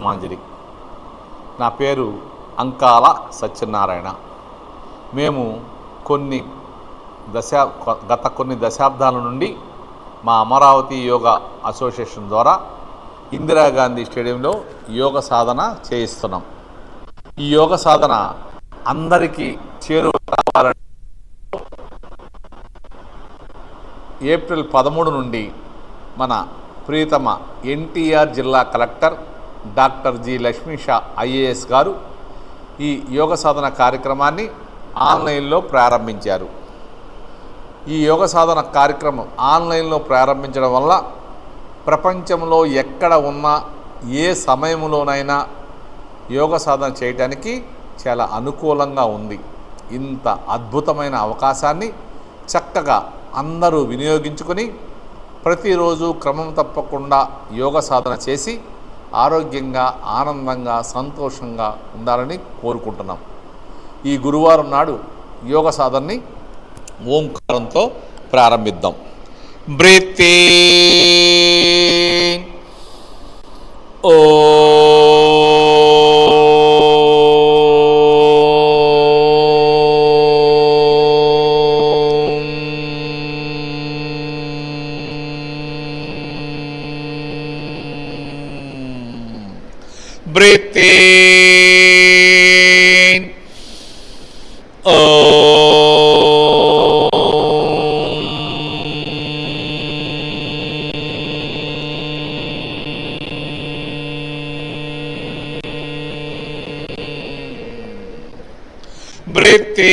పుష్పాంజలి. నా పేరు అంకాల సత్యనారాయణ. మేము గత కొన్ని దశాబ్దాల నుండి మా అమరావతి యోగా అసోసియేషన్ ద్వారా ఇందిరాగాంధీ స్టేడియంలో యోగ సాధన చేయిస్తున్నాం. ఈ యోగ సాధన అందరికీ చేరువ కావాలని ఏప్రిల్ 13 నుండి మన ప్రియతమ ఎన్టీఆర్ జిల్లా collector doctor G Lakshmisha IAS గారు ఈ యోగ సాధన కార్యక్రమాన్ని ఆన్లైన్లో ప్రారంభించారు. ఈ యోగ సాధన కార్యక్రమం ఆన్లైన్లో ప్రారంభించడం వల్ల ప్రపంచంలో ఎక్కడ ఉన్నా ఏ సమయంలోనైనా యోగ సాధన చేయడానికి చాలా అనుకూలంగా ఉంది. ఇంత అద్భుతమైన అవకాశాన్ని చక్కగా అందరూ వినియోగించుకొని ప్రతిరోజు క్రమం తప్పకుండా యోగ సాధన చేసి ఆరోగ్యంగా, ఆనందంగా, సంతోషంగా ఉండాలని కోరుకుంటున్నాం. ఈ గురువారం నాడు యోగ సాధనని ఓంకారంతో ప్రారంభిద్దాం. Breathe in, breathe in, breathe in,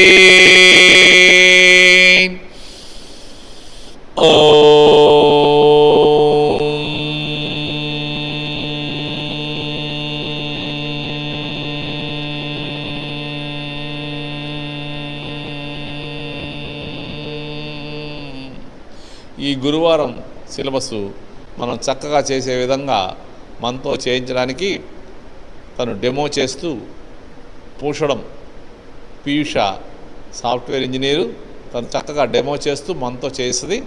ఈ గురువారం సిలబస్ మనం చక్కగా చేసే విధంగా మనతో చేయించడానికి తను డెమో చేస్తూ పూషడం పీయూష సాఫ్ట్వేర్ ఇంజనీరు తను చక్కగా డెమో చేస్తూ మనతో చేస్తుంది.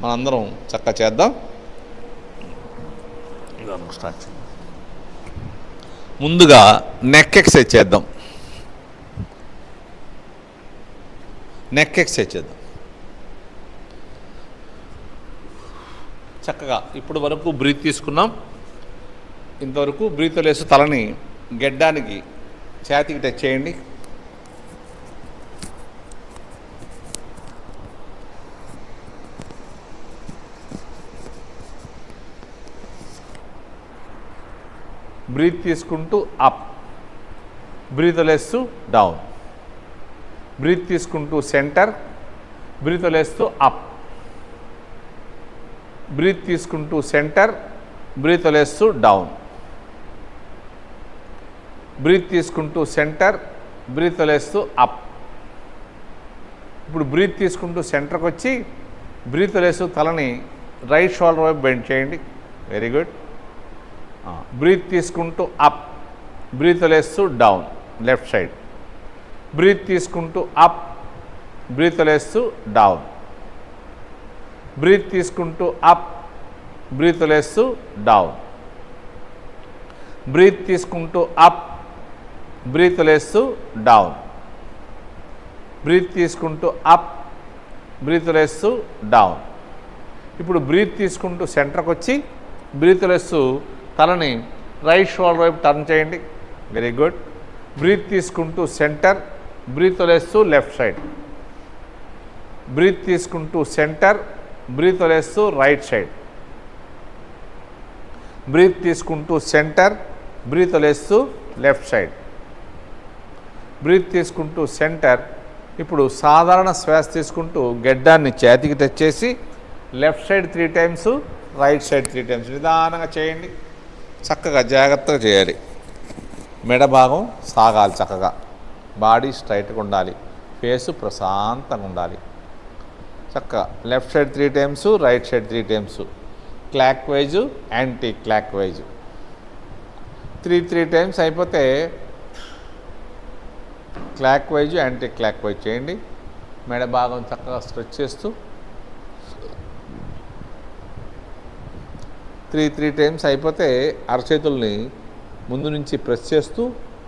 మనందరం చక్కగా చేద్దాం. స్టార్ట్. ముందుగా నెక్ ఎక్సర్సైజ్ చేద్దాం. నెక్ ఎక్సర్సైజ్ చేద్దాం. చక్కగా ఇప్పుడు వరకు బ్రీత్ తీసుకున్నాం. ఇంతవరకు బ్రీత్ లేసి తలని గెడ్డానికి ఛాతీకి టచ్ చేయండి. బ్రీత్ తీసుకుంటూ అప్, బ్రీత్ లేస్తూ డౌన్, బ్రీత్ తీసుకుంటూ సెంటర్, బ్రీత్ లేస్తూ అప్, బ్రీత్ తీసుకుంటూ సెంటర్, బ్రీత్ వదిలేస్తూ డౌన్, బ్రీత్ తీసుకుంటూ సెంటర్, బ్రీత్ వదిలేస్తూ అప్. ఇప్పుడు బ్రీత్ తీసుకుంటూ సెంటర్కి వచ్చి బ్రీత్ వదిలేస్తూ తలని రైట్ షోల్డర్ వైపు బెండ్ చేయండి. Very good. బ్రీత్ తీసుకుంటూ అప్, బ్రీత్ వదిలేస్తూ డౌన్ లెఫ్ట్ సైడ్, బ్రీత్ తీసుకుంటూ అప్, బ్రీత్ వదిలేస్తూ డౌన్, బ్రీత్ తీసుకుంటూ అప్, బ్రీత్ వదిలేస్తూ డౌన్, బ్రీత్ తీసుకుంటూ అప్, బ్రీత్ వదిలేస్తూ డౌన్, బ్రీత్ తీసుకుంటూ అప్, బ్రీత్ వదిలేస్తూ డౌన్. ఇప్పుడు బ్రీత్ తీసుకుంటూ సెంటర్కి వచ్చి బ్రీత్ వదిలేస్తూ తలని రైట్ షోల్డర్ వైపు టర్న్ చేయండి. Very good. బ్రీత్ తీసుకుంటూ సెంటర్, బ్రీత్ వదిలేస్తూ లెఫ్ట్ సైడ్, బ్రీత్ తీసుకుంటూ సెంటర్, బ్రీత్ వదిలేస్తూ రైట్ సైడ్, బ్రీత్ తీసుకుంటూ సెంటర్, బ్రీత్ వదిలేస్తూ లెఫ్ట్ సైడ్, బ్రీత్ తీసుకుంటూ సెంటర్. ఇప్పుడు సాధారణ శ్వాస తీసుకుంటూ గెడ్డాన్ని ఛాతీకి టచ్ చేసి left side 3 times, right side 3 times నిదానంగా చేయండి. చక్కగా జాగ్రత్తగా చేయాలి. మెడ భాగం సాగాలి చక్కగా, బాడీ స్ట్రైట్గా ఉండాలి, ఫేసు ప్రశాంతంగా ఉండాలి. చక్కగా left side 3 times, right side 3 times, clockwise, anticlockwise 3 times అయిపోతే clockwise, anticlockwise చేయండి. మెడ భాగం చక్కగా స్ట్రెచ్ చేస్తూ 3 టైమ్స్ అయిపోతే అరచేతుల్ని ముందు నుంచి ప్రెస్ చేస్తూ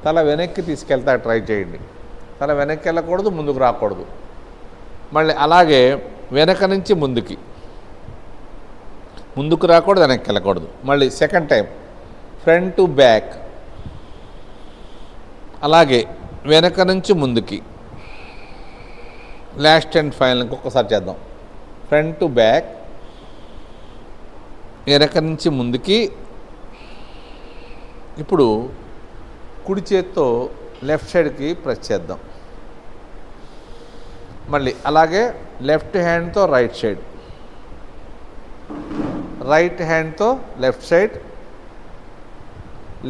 తల వెనక్కి తీసుకెళ్తా ట్రై చేయండి. తల వెనక్కి వెళ్ళకూడదు, ముందుకు రాకూడదు. మళ్ళీ అలాగే వెనక నుంచి ముందుకి, ముందుకు రాకూడదు, వెనక్కి వెళ్ళకూడదు. మళ్ళీ second time front to back, అలాగే వెనక నుంచి ముందుకి. లాస్ట్ అండ్ ఫైనల్ ఇంకొకసారి చేద్దాం. ఫ్రంట్ టు బ్యాక్, వెనక నుంచి ముందుకి. ఇప్పుడు కుడి చేత్తో లెఫ్ట్ సైడ్కి ప్రెస్ చేద్దాం. మళ్ళీ అలాగే లెఫ్ట్ హ్యాండ్తో రైట్ సైడ్, రైట్ హ్యాండ్తో లెఫ్ట్ సైడ్,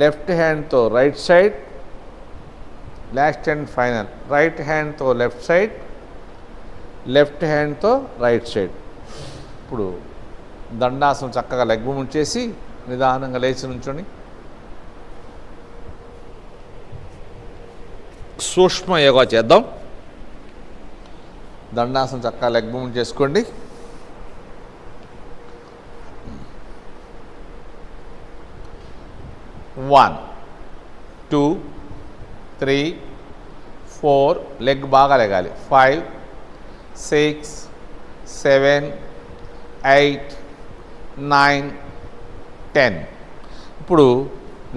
లెఫ్ట్ హ్యాండ్తో right side. Last and final right హ్యాండ్తో లెఫ్ట్ సైడ్, లెఫ్ట్ హ్యాండ్తో రైట్ సైడ్. ఇప్పుడు దండాసనం చక్కగా లెగ్ మూవ్మెంట్ చేసి నిదానంగా లేచి నుంచొని సూక్ష్మ యోగా చేద్దాం. దండాసనం చక్కగా లెగ్ మూవ్మెంట్ చేసుకోండి. వన్, 2, 3, 4, లెగ్ బాగా లెగాలి. 5, 6, 7, 8, 9, 10. ఇప్పుడు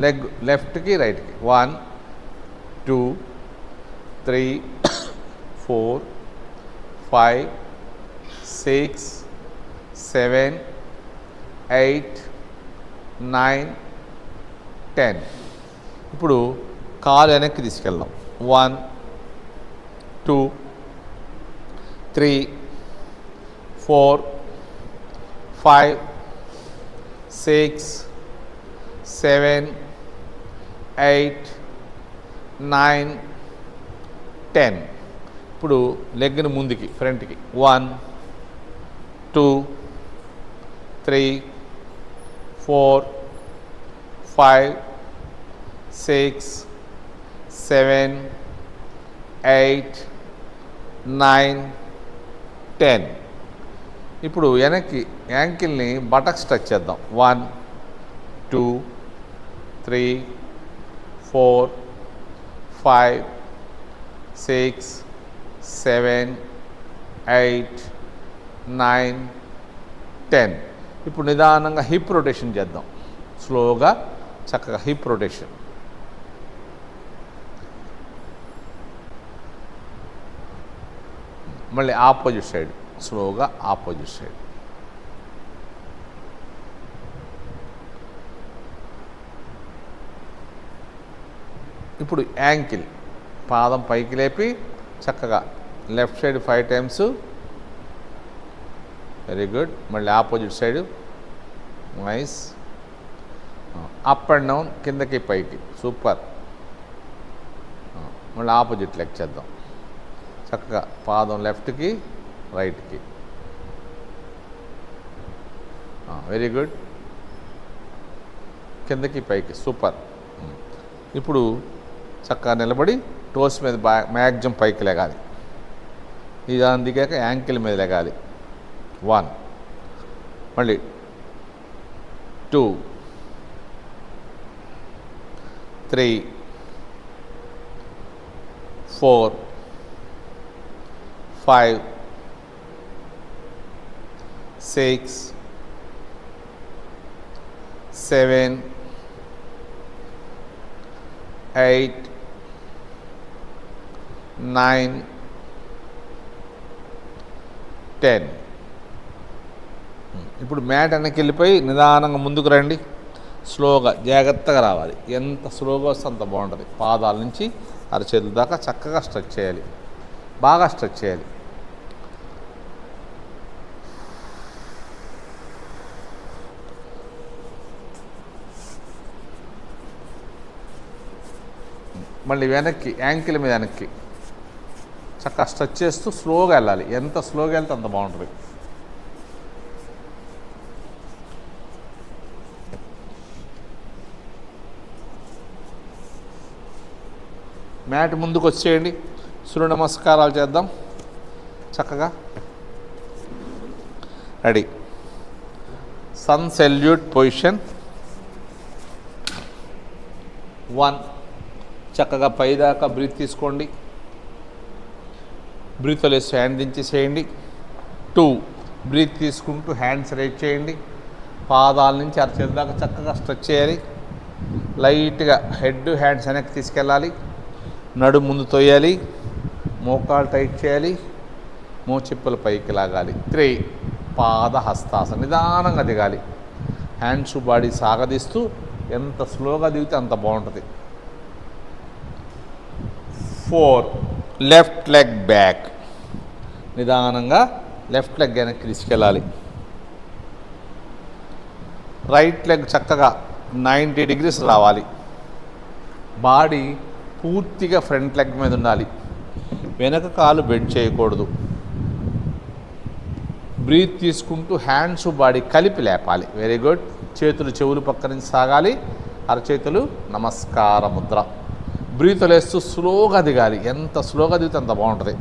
లెగ్ లెఫ్ట్కి రైట్కి 1, 2, 3, 4, 5, 6, 7, 8, 9, 10. ఇప్పుడు కాలు వెనక్కి తీసుకెళ్దాం. 1, 2, 3, 4, 5, 6, 7, 8, 9, 10. ఇప్పుడు లెగ్ని ముందుకి ఫ్రంట్కి 1, 2, 3, 4, 5, 6, 7, 8, 9, 10. ఇప్పుడు వెనక్కి యాంకిల్ని బటక్స్ టచ్ చేద్దాం. 1, 2, 3, 4, 5, 6, 7, 8, 9, 10. ఇప్పుడు నిదానంగా హిప్ రొటేషన్ చేద్దాం. స్లోగా చక్కగా హిప్ రొటేషన్. మళ్ళీ ఆపోజిట్ సైడ్, స్లోగా ఆపోజిట్ సైడ్. ఇప్పుడు యాంకిల్ పాదం పైకి లేపి చక్కగా left side 5 times. Very good. మళ్ళీ opposite side. Nice. Up and down, కిందకి పైకి. సూపర్. మళ్ళీ ఆపోజిట్ లెగ్ చేద్దాం. చక్కగా పాదం లెఫ్ట్కి రైట్కి. Very good. కిందకి పైకి. సూపర్. ఇప్పుడు చక్కగా నిలబడి టోస్ మీద మ్యాక్సిమం పైకి లెగాలి. ఇది దిగాక యాంకిల్ మీద లెగాలి. 1, మళ్ళీ 2, 3, 4, 5, 6, 7, 8, 9, 10. ఇప్పుడు మ్యాట్ వెనక్కి వెళ్ళిపోయి నిదానంగా ముందుకు రండి. స్లోగా జాగ్రత్తగా రావాలి. ఎంత స్లోగా వస్తే అంత బాగుంటుంది. పాదాల నుంచి అరచేతుల దాకా చక్కగా స్ట్రెచ్ చేయాలి. బాగా స్ట్రెచ్ చేయాలి. మళ్ళీ వెనక్కి యాంకిల్ మీద వెనక్కి చక్కగా స్ట్రెచ్ చేస్తూ స్లోగా వెళ్ళాలి. ఎంత స్లోగా వెళ్తే అంత బాగుంటుంది. మ్యాట్ ముందుకు వచ్చేయండి. సూర్య నమస్కారాలు చేద్దాం చక్కగా. రెడీ. Sun salute position. 1 చక్కగా పైదాకా బ్రీత్ తీసుకోండి. బ్రీత్ వదిలేస్తూ హ్యాండ్ దించేసేయండి. 2 బ్రీత్ తీసుకుంటూ హ్యాండ్స్ రైట్ చేయండి. పాదాల నుంచి అరచేతుల దాకా చక్కగా స్ట్రెచ్ చేయాలి. లైట్గా హెడ్ హ్యాండ్స్ వెనక్కి తీసుకెళ్ళాలి. నడుము ముందు తోయాలి. మోకాలు టైట్ చేయాలి. మోచిప్పలు పైకి లాగాలి. 3 పాద హస్తాసనం నిదానంగా దిగాలి. హ్యాండ్స్ బాడీ సాగదీస్తూ ఎంత స్లోగా దిగితే అంత బాగుంటుంది. 4 లెఫ్ట్ లెగ్ బ్యాక్ నిదానంగా లెఫ్ట్ లెగ్ వెనక్కి తీసుకెళ్ళాలి. రైట్ లెగ్ చక్కగా 90 degrees రావాలి. బాడీ పూర్తిగా ఫ్రంట్ లెగ్ మీద ఉండాలి. వెనక కాలు బెండ్ చేయకూడదు. బ్రీత్ తీసుకుంటూ హ్యాండ్స్ బాడీ కలిపి లేపాలి. Very good. చేతులు చెవులు పక్క నుంచి సాగాలి. అరచేతులు నమస్కార ముద్ర. బ్రీత్ లేస్తూ స్లోగా దిగాలి. ఎంత స్లోగా దిగితే అంత బాగుంటుంది.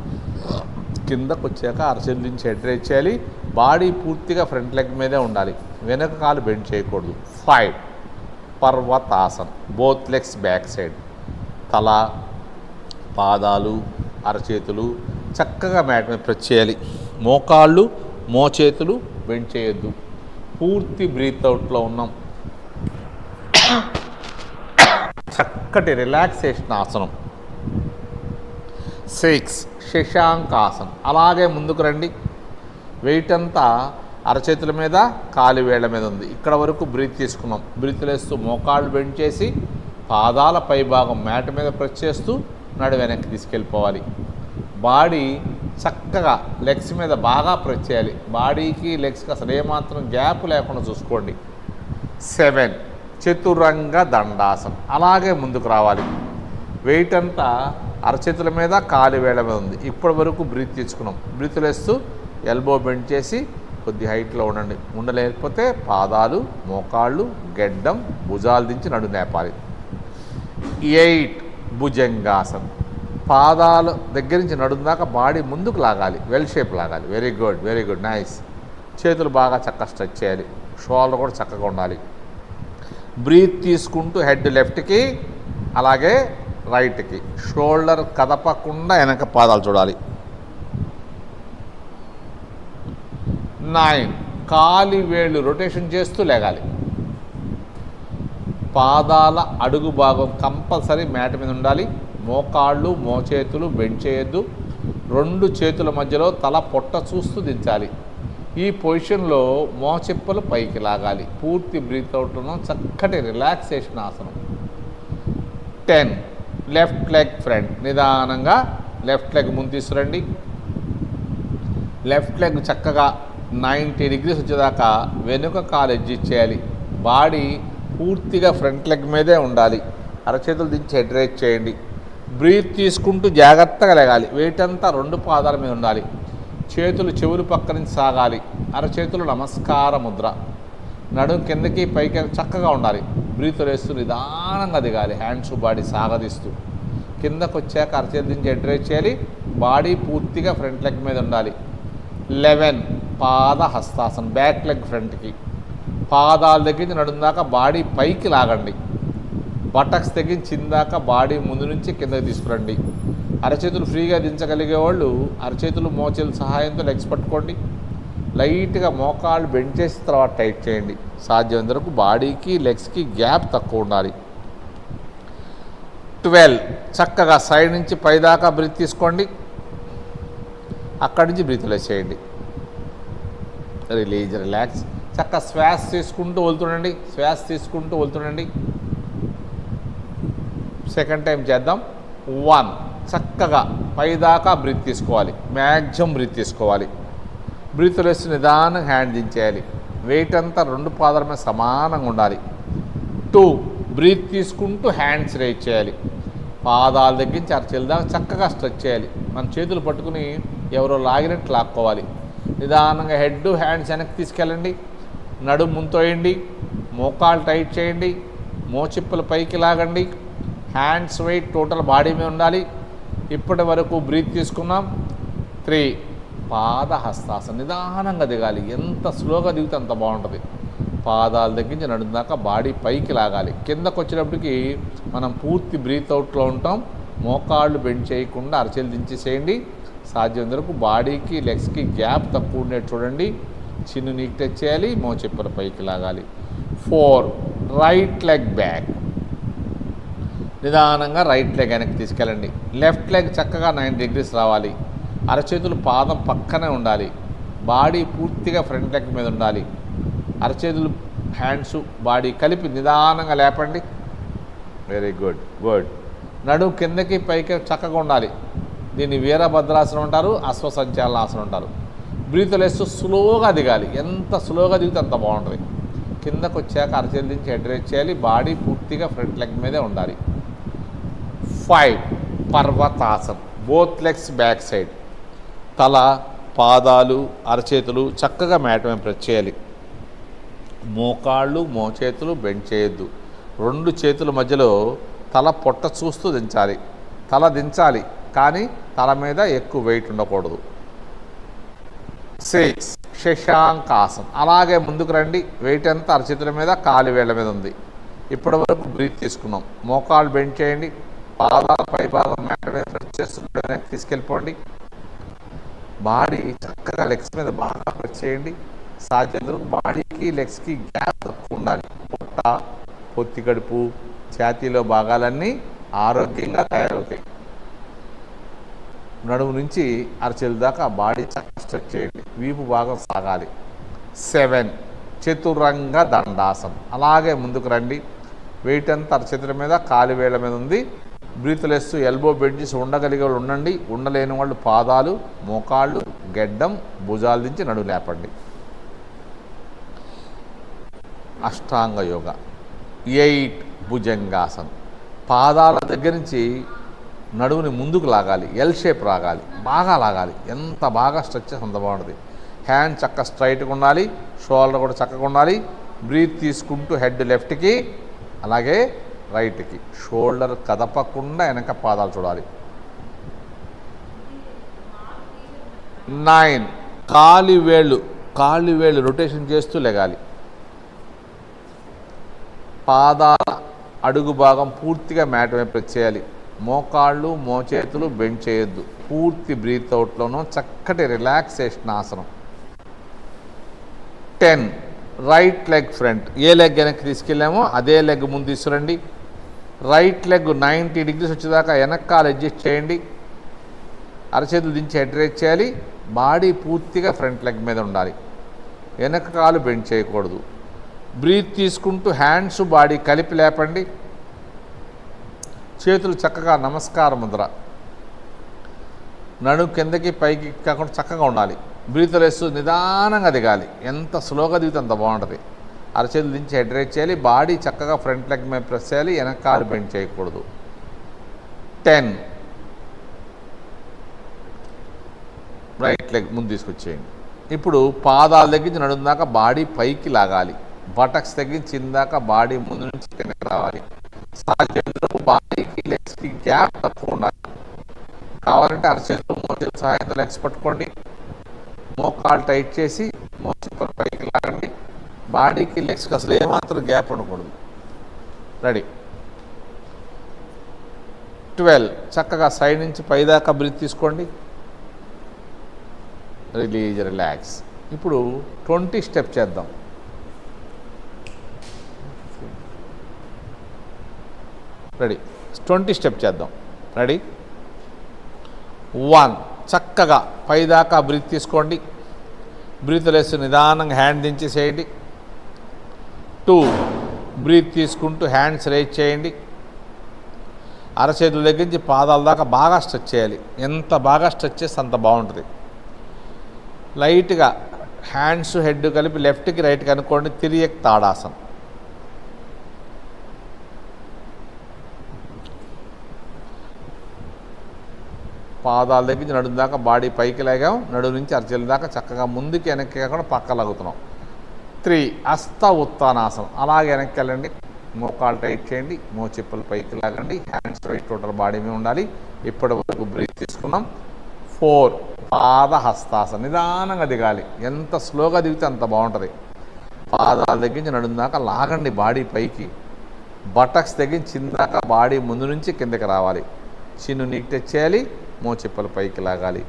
కిందకు వచ్చాక అరచేతుల నుంచి హెడ్ రైజ్ చేయాలి. బాడీ పూర్తిగా ఫ్రంట్ లెగ్ మీదే ఉండాలి. వెనక కాలు బెండ్ చేయకూడదు. 5 పర్వతాసన్ బోత్ లెగ్స్ బ్యాక్ సైడ్. తల పాదాలు అరచేతులు చక్కగా మ్యాట్ మీద ప్రెస్ చేయాలి. మోకాళ్ళు మోచేతులు బెండ్ చేయొద్దు. పూర్తి బ్రీత్ అవుట్లో ఉన్నాం. చక్కటి రిలాక్సేషన్ ఆసనం. 6 శశాంకాసన్. అలాగే ముందుకు రండి. వెయిట్ అంతా అరచేతుల మీద కాలి వేళ్ల మీద ఉంది. ఇక్కడ వరకు బ్రీత్ తీసుకున్నాం. బ్రీత్ లేస్తూ మోకాళ్ళు బెండ్ చేసి పాదాల పై భాగం మ్యాట్ మీద ప్రెస్ చేస్తూ నడు వెనక్కి తీసుకెళ్ళిపోవాలి. బాడీ చక్కగా లెగ్స్ మీద బాగా ప్రెస్ చేయాలి. బాడీకి లెగ్స్కి అసలు ఏమాత్రం గ్యాప్ లేకుండా చూసుకోండి. 7 చతురంగ దండాసనం. అలాగే ముందుకు రావాలి. వెయిట్ అంతా అరచేతుల మీద కాలి వేళ్ల మీద ఉంది. ఇప్పటి వరకు బ్రీత్ తీసుకున్నాం. బ్రీత్ లేస్తూ ఎల్బో బెండ్ చేసి కొద్ది హైట్లో ఉండండి. ఉండలేకపోతే పాదాలు మోకాళ్ళు గెడ్డం భుజాలు దించి నడు నేపాలి. 8 భుజంగాసనం. పాదాల దగ్గర నుంచి నడుము దాకా బాడీ ముందుకు లాగాలి. వెల్ షేప్ లాగాలి. Very good very good nice. చేతులు బాగా చక్కగా స్ట్రెచ్ చేయాలి. షోల్డర్ కూడా చక్కగా ఉండాలి. బ్రీత్ తీసుకుంటూ హెడ్ లెఫ్ట్కి అలాగే రైట్కి. షోల్డర్ కదపకుండా వెనక పాదాలు చూడాలి. 9 కాలి వేళ్ళు రొటేషన్ చేస్తూ లేగాలి. పాదాల అడుగు భాగం కంపల్సరీ మ్యాట్ మీద ఉండాలి. మోకాళ్ళు మోచేతులు బెండ్ చేయొద్దు. 2 చేతుల మధ్యలో తల పొట్ట చూస్తూ దించాలి. ఈ పొజిషన్లో మోచెప్పలు పైకి లాగాలి. పూర్తి బ్రీత్ అవుట్ ఉన్నాం. చక్కటి రిలాక్సేషన్ ఆసనం. 10 లెఫ్ట్ లెగ్ ఫ్రంట్. నిదానంగా లెఫ్ట్ లెగ్ ముందు తీసుకురండి. లెఫ్ట్ లెగ్ చక్కగా 90 degrees వచ్చేదాకా వెనుక కాలు అడ్జస్ట్ చేయాలి. బాడీ పూర్తిగా ఫ్రంట్ లెగ్ మీదే ఉండాలి. అరచేతులు దించి హెడ్ రైజ్ చేయండి. బ్రీత్ తీసుకుంటూ జాగ్రత్తగా లేగాలి. వెయిట్ అంతా 2 పాదాల మీద ఉండాలి. చేతులు చెవులు పక్క నుంచి సాగాలి. అరచేతులు నమస్కార ముద్ర. నడుం కిందకి పైకి చక్కగా ఉండాలి. బ్రీత్ వేస్తూ నిదానంగా దిగాలి. హ్యాండ్స్ బాడీ సాగదీస్తూ కిందకు వచ్చాక అరచేతుల నుంచి హెడ్ రైజ్ చేయాలి. బాడీ పూర్తిగా ఫ్రంట్ లెగ్ మీద ఉండాలి. 11 పాద హస్తాసనం. బ్యాక్ లెగ్ ఫ్రంట్కి. పాదాల దగ్గర నడుము దాకా బాడీ పైకి లాగండి. బటక్స్ తెగించిందాక బాడీ ముందు నుంచి కిందకి తీసుకురండి. అరచేతులు ఫ్రీగా దించగలిగే వాళ్ళు అరచేతులు మోచేతుల సహాయంతో లెగ్స్ పట్టుకోండి. లైట్గా మోకాళ్ళు బెండ్ చేసి తర్వాత టైట్ చేయండి. సాధ్యమైనంత వరకు బాడీకి లెగ్స్కి గ్యాప్ తక్కువ ఉండాలి. 12 చక్కగా సైడ్ నుంచి పైదాకా బ్రీత్ తీసుకోండి. అక్కడి నుంచి బ్రీత్ చేయండి. Release relax. చక్కగా శ్వాస తీసుకుంటూ వదులుతుండండి. శ్వాస తీసుకుంటూ వదులుతుండండి. సెకండ్ టైం చేద్దాం. 1 చక్కగా పైదాకా బ్రీత్ తీసుకోవాలి. మ్యాక్సిమం బ్రీత్ తీసుకోవాలి. బ్రీత్ వేసి నిదానంగా హ్యాండ్ దించేయాలి. వెయిట్ అంతా 2 పాదాల మీద సమానంగా ఉండాలి. 2 బ్రీత్ తీసుకుంటూ హ్యాండ్స్ రైజ్ చేయాలి. పాదాల దగ్గర నుంచి అరచేతుల దాకా చక్కగా స్ట్రెచ్ చేయాలి. మన చేతులు పట్టుకుని ఎవరో లాగినట్టు లాక్కోవాలి. నిదానంగా హెడ్ హ్యాండ్స్ వెనక్కి తీసుకెళ్ళండి. నడుము ముంతోయండి. మోకాలు టైట్ చేయండి. మోచిప్పలు పైకి లాగండి. హ్యాండ్స్ వెయిట్ టోటల్ బాడీ మీద ఉండాలి. ఇప్పటి వరకు బ్రీత్ తీసుకున్నాం. 3 పాద హస్తాసనం. నిదానంగా దిగాలి. ఎంత స్లోగా దిగితే అంత బాగుంటుంది. పాదాల దగ్గర నుంచి నడుము దాకా బాడీ పైకి లాగాలి. కిందకు వచ్చేటప్పటికి మనం పూర్తి బ్రీత్ అవుట్లో ఉంటాం. మోకాళ్ళు బెండ్ చేయకుండా అరచేలు దించేసేయండి. సాధ్యం వరకు బాడీకి లెగ్స్కి గ్యాప్ తక్కువ ఉండేది చూడండి. చిన్ను నీకు టచ్ చేయాలి, మోచెప్పల పైకి లాగాలి. 4 రైట్ లెగ్ బ్యాక్. నిదానంగా రైట్ లెగ్ వెనక్కి తీసుకెళ్ళండి. లెఫ్ట్ లెగ్ చక్కగా 90 degrees రావాలి. అరచేతులు పాదం పక్కనే ఉండాలి. బాడీ పూర్తిగా ఫ్రంట్ లెగ్ మీద ఉండాలి. అరచేతులు హ్యాండ్స్ బాడీ కలిపి నిదానంగా లేపండి. Very good good. నడుము కిందకి పైకి చక్కగా ఉండాలి. దీన్ని వీరభద్రాసనం అంటారు, అశ్వసంచాలనాసనం అంటారు. బ్రీతులు వేస్తూ స్లోగా దిగాలి. ఎంత స్లోగా దిగితే అంత బాగుంటుంది. కిందకు వచ్చాక అరచేతుల నుంచి హెడ్ రేస్ చేయాలి. బాడీ పూర్తిగా ఫ్రంట్ లెగ్ మీదే ఉండాలి. 5 పర్వతాసనం. Both legs back side. తల, పాదాలు, అరచేతులు చక్కగా మ్యాట్ మీద ప్రెస్ చేయాలి. మోకాళ్ళు, మోచేతులు బెండ్ చేయొద్దు. 2 చేతుల మధ్యలో తల పొట్ట చూస్తూ దించాలి. తల దించాలి కానీ తల మీద ఎక్కువ వెయిట్ ఉండకూడదు. 6 శశాంకాసనం. అలాగే ముందుకు రండి. వెయిట్ అంతా అరచేతుల మీద, కాలి వేళ్ల మీద ఉంది. ఇప్పటి వరకు బ్రీత్ తీసుకున్నాం. మోకాళ్ళు బెండ్ చేయండి. పాదాల పై భాగం మ్యాట్ మీద ప్రెస్ చేస్తుంటే తీసుకెళ్ళిపోండి. బాడీ చక్కగా లెగ్స్ మీద బాగా ప్రెస్ చేయండి. సాధ్యం బాడీకి లెగ్స్కి గ్యాప్ తక్కువ ఉండాలి. పొట్ట, పొత్తి కడుపు, ఛాతీలో భాగాలన్నీ ఆరోగ్యంగా తయారవుతాయి. నడుము నుంచి అరచేతుల దాకా బాడీ చక్కగా స్ట్రెచ్ చేయండి. వీపు భాగం సాగాలి. 7 చతురంగ దండాసనం. అలాగే ముందుకు రండి. వెయిట్ అంతా అరచేతుల మీద, కాలి వేళ్ల మీద ఉంది. బ్రీతులు వేస్తూ ఎల్బో బెండ్ చేసి ఉండగలిగే వాళ్ళు ఉండండి. ఉండలేని వాళ్ళు పాదాలు, మోకాళ్ళు, గెడ్డం, భుజాల నుంచి నడుము లేపండి. అష్టాంగ యోగ. 8 భుజంగాసనం. పాదాల దగ్గర నుంచి నడువుని ముందుకు లాగాలి. ఎల్ షేప్ రాగాలి, బాగా లాగాలి. ఎంత బాగా స్ట్రెచ్ అంత బాగుంటుంది. హ్యాండ్ చక్కగా స్ట్రైట్గా ఉండాలి. షోల్డర్ కూడా చక్కగా ఉండాలి. బ్రీత్ తీసుకుంటూ హెడ్ లెఫ్ట్కి, అలాగే రైట్కి. షోల్డర్ కదపకుండా వెనక పాదాలు చూడాలి. 9 కాలి వేళ్ళు రొటేషన్ చేస్తూ లెగాలి. పాదాల అడుగు భాగం పూర్తిగా మ్యాట్ మీద ప్రెస్ చేయాలి. మోకాళ్ళు, మోచేతులు బెండ్ చేయొద్దు. పూర్తి బ్రీత్ అవుట్లోనూ చక్కటి రిలాక్సేషన్ ఆసనం. 10 రైట్ లెగ్ ఫ్రంట్. ఏ లెగ్ వెనక్కి తీసుకెళ్ళామో అదే లెగ్ ముందు తీసుకురండి. రైట్ లెగ్ 90 degrees వచ్చేదాకా వెనక్కాలు అడ్జస్ట్ చేయండి. అరచేతులు దించి హెడ్ రేస్ చేయాలి. బాడీ పూర్తిగా ఫ్రంట్ లెగ్ మీద ఉండాలి. వెనక కాలు బెండ్ చేయకూడదు. బ్రీత్ తీసుకుంటూ హ్యాండ్స్, బాడీ కలిపి లేపండి. చేతులు చక్కగా నమస్కార ముద్ర. నడుము కిందకి పైకి కాకుండా చక్కగా ఉండాలి. బ్రీతులు వేస్తూ నిదానంగా దిగాలి. ఎంత స్లోగా దిగితే అంత బాగుంటుంది. అరచేతులు దించి హెడ్ రేస్ చేయాలి. బాడీ చక్కగా ఫ్రంట్ లెగ్ మీద ప్రెస్ చేయాలి. వెనక కాలు బెండ్ చేయకూడదు. 10 రైట్ లెగ్ ముందు తీసుకొచ్చేయండి. ఇప్పుడు పాదాల దగ్గర నుంచి నడుము దాకా బాడీ పైకి లాగాలి. బటక్స్ దగ్గర చిందాక బాడీ ముందు నుంచి కిందకి రావాలి. సాధ్యం బాడీకి లెగ్స్కి గ్యాప్ తక్కువ ఉండాలి. కావాలంటే అరచేతులు, మోచేతులు సహాయంతో లెగ్స్ పట్టుకోండి. మోకాలు టైట్ చేసి మోచేతులు పైకి లాగండి. బాడీకి లెగ్స్కి అసలు ఏమాత్రం గ్యాప్ ఉండకూడదు. రెడీ. 12 చక్కగా సైడ్ నుంచి పైదాకా బ్రీత్ తీసుకోండి. Release, relax. ఇప్పుడు 20 స్టెప్ చేద్దాం. రెడీ. 20 స్టెప్ చేద్దాం. రెడీ. 1 చక్కగా పైదాకా బ్రీత్ తీసుకోండి. బ్రీత్ వేస్తూ నిదానంగా హ్యాండ్ దించేసేయండి. 2 బ్రీత్ తీసుకుంటూ హ్యాండ్స్ రేజ్ చేయండి. అరచేతుల దగ్గర నుంచి పాదాల దాకా బాగా స్ట్రెచ్ చేయాలి. ఎంత బాగా స్ట్రెచ్ చేస్తే అంత బాగుంటుంది. లైట్గా హ్యాండ్స్, హెడ్ కలిపి లెఫ్ట్కి రైట్కి అనుకోండి. తిరియక్ తాడాసనం. పాదాల దగ్గర నుంచి నడుము దాకా బాడీ పైకి లాగాం. నడుము నుంచి అరచేతుల దాకా చక్కగా ముందుకి వెనక్కి కాకుండా పక్క లాగుతున్నాం. 3 హస్త ఉత్తానాసనం. అలాగే వెనక్కి వెళ్ళండి. మోకాలు టైట్ చేయండి. మోచెప్పులు పైకి లాగండి. హ్యాండ్స్ రైట్ టోటల్ బాడీ మీద ఉండాలి. ఇప్పటి వరకు బ్రీత్ తీసుకున్నాం. 4 పాద హస్తాసనం. నిదానంగా దిగాలి. ఎంత స్లోగా దిగితే అంత బాగుంటుంది. పాదాల దగ్గర నడుము దాకా లాగండి బాడీ పైకి. బటక్స్ దగ్గర చిందాక బాడీ ముందు నుంచి కిందకి రావాలి. చిన్ను నీకు టచ్ చేయాలి, మోచెప్పలు పైకి లాగాలి.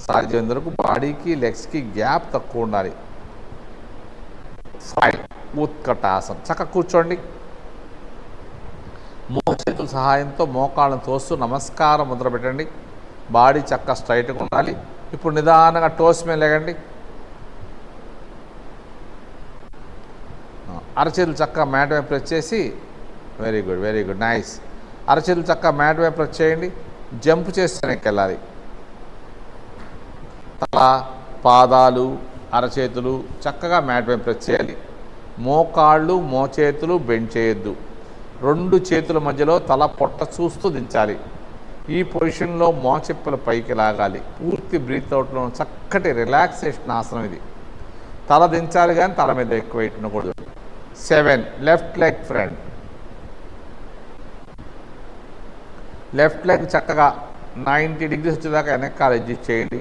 సాధ్యం వరకు బాడీకి లెగ్స్కి గ్యాప్ తక్కువ ఉండాలి. 5 ఉత్కటాసనం. చక్కగా కూర్చోండి. మోచేతుల సహాయంతో మోకాళ్ళను తోస్తూ నమస్కారం ముద్ర పెట్టండి. బాడీ చక్కగా స్ట్రైట్గా ఉండాలి. ఇప్పుడు నిదానంగా టోస్ మీద లేగండి. అరచేతులు చక్కగా మ్యాట్ వైపు ప్రెస్ చేసి, very good very good nice. అరచేతులు చక్కగా మ్యాట్ వైపు ప్రెస్ చేయండి. జంప్ చేస్తే వెనక్కి వెళ్ళాలి. తల, పాదాలు, అరచేతులు చక్కగా మ్యాట్ వైపు ప్రెస్ చేయాలి. మోకాళ్ళు మోచేతులు బెండ్ చేయొద్దు. 2 చేతుల మధ్యలో తల పొట్ట చూస్తూ దించాలి. ఈ పొజిషన్లో మోచెప్పుల పైకి లాగాలి. పూర్తి బ్రీత్ అవుట్లో చక్కటి రిలాక్సేషన్ ఆసనం ఇది. తల దించాలి కానీ తల మీద ఎక్కువ వెయిట్ ఉండకూడదు. 7 left leg front. Left leg చక్కగా 90 degrees వచ్చేదాకా వెనకాల అడ్జస్ట్ చేయండి.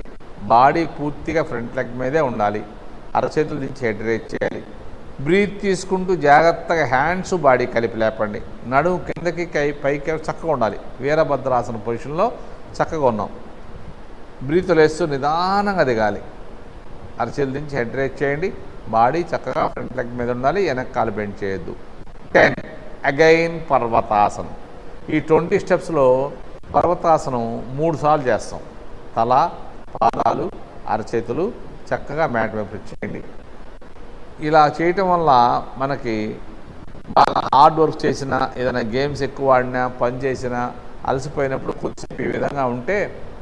బాడీ పూర్తిగా ఫ్రంట్ లెగ్ మీదే ఉండాలి. అరచేతులు దించి హెడ్ రేజ్ చేయాలి. బ్రీత్ తీసుకుంటూ జాగ్రత్తగా హ్యాండ్స్ బాడీ కలిపి లేపండి. నడుము కిందకి పైకి చక్కగా ఉండాలి. వీరభద్రాసన పొజిషన్లో చక్కగా ఉన్నాం. బ్రీత్ లేస్తూ నిదానంగా దిగాలి. అరచేతులు దించి హెడ్ రేజ్ చేయండి. బాడీ చక్కగా ఫ్రంట్ లెగ్ మీద ఉండాలి. వెనకాల బెండ్ చేయొద్దు. 10 అగైన్ పర్వతాసనం. ఈ 20 స్టెప్స్లో పర్వతాసనం 3 సార్లు చేస్తాం. తల, పాదాలు, అరచేతులు చక్కగా మ్యాట్ వైపు చేయండి. ఇలా చేయటం వల్ల మనకి బాగా హార్డ్ వర్క్ చేసినా, ఏదైనా గేమ్స్ ఎక్కువ ఆడినా, పని చేసినా, అలసిపోయినప్పుడు కొద్దిసేపు ఈ విధంగా ఉంటే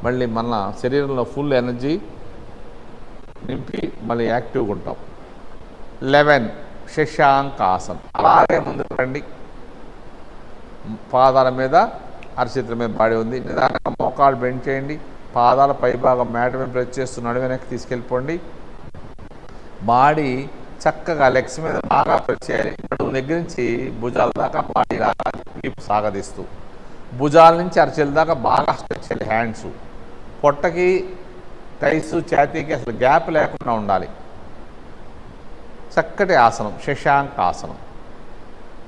మళ్ళీ మన శరీరంలో ఫుల్ ఎనర్జీ నింపి మళ్ళీ యాక్టివ్గా ఉంటాం. 11 శశాంకాసనం. అలాగే ముందుకు రండి. పాదాల మీద, అరచేతుల మీద బాడీ ఉంది. నిదానంగా మోకాలు బెండ్ చేయండి. పాదాల పై భాగం మ్యాట్ మీద ప్రెస్ చేస్తూ నడుము వెనక్కి తీసుకెళ్ళిపోండి. బాడీ చక్కగా లెగ్స్ మీద బాగా ప్రెస్ చేయాలి. నడుము దగ్గర నుంచి భుజాల దాకా బాడీ లాగాలి సాగదీస్తూ. భుజాల నుంచి అరచేతుల దాకా బాగా స్ట్రెచ్ చేయాలి. హ్యాండ్స్, పొట్టకి, టైస్, ఛాతీకి అసలు గ్యాప్ లేకుండా ఉండాలి. చక్కటి ఆసనం శశాంకాసనం.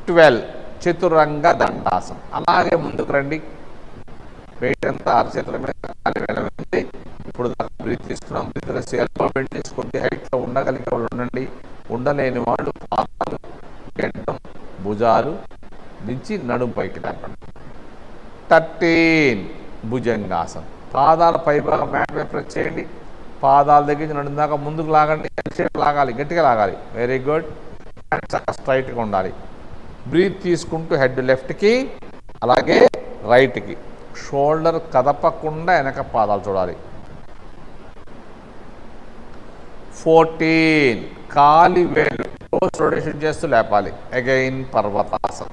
12 చతురంగ దండాసనం. అలాగే ముందుకు రండి. వెయిట్ అంతా అరచేతుల మీద వెళ్ళి ఇప్పుడు బ్రీత్ తీసుకున్నాం. బ్రీత్ రెస్ట్ ఎల్బో బెండ్ చేసుకుంటే హైట్లో ఉండగలిగే వాళ్ళు ఉండండి. ఉండలేని వాళ్ళు పాదాలు, గెడ్డం, భుజాలు దించి నడుము పైకి లేపండి. 13 భుజంగాసనం. పాదాల పైభాగం మ్యాట్ మీద ప్రెస్ చేయండి. పాదాల దగ్గర నడుము దాకా ముందుకు లాగండి. లాగాలి, గట్టిగా లాగాలి. Very good. చక్కగా స్ట్రైట్గా ఉండాలి. బ్రీత్ తీసుకుంటూ హెడ్ లెఫ్ట్కి అలాగే రైట్కి. షోల్డర్ కదపకుండా వెనక పాదాలు చూడాలి. 14 కాలి వేలు రొటేషన్ చేస్తూ లేపాలి. అగైన్ పర్వతాసనం.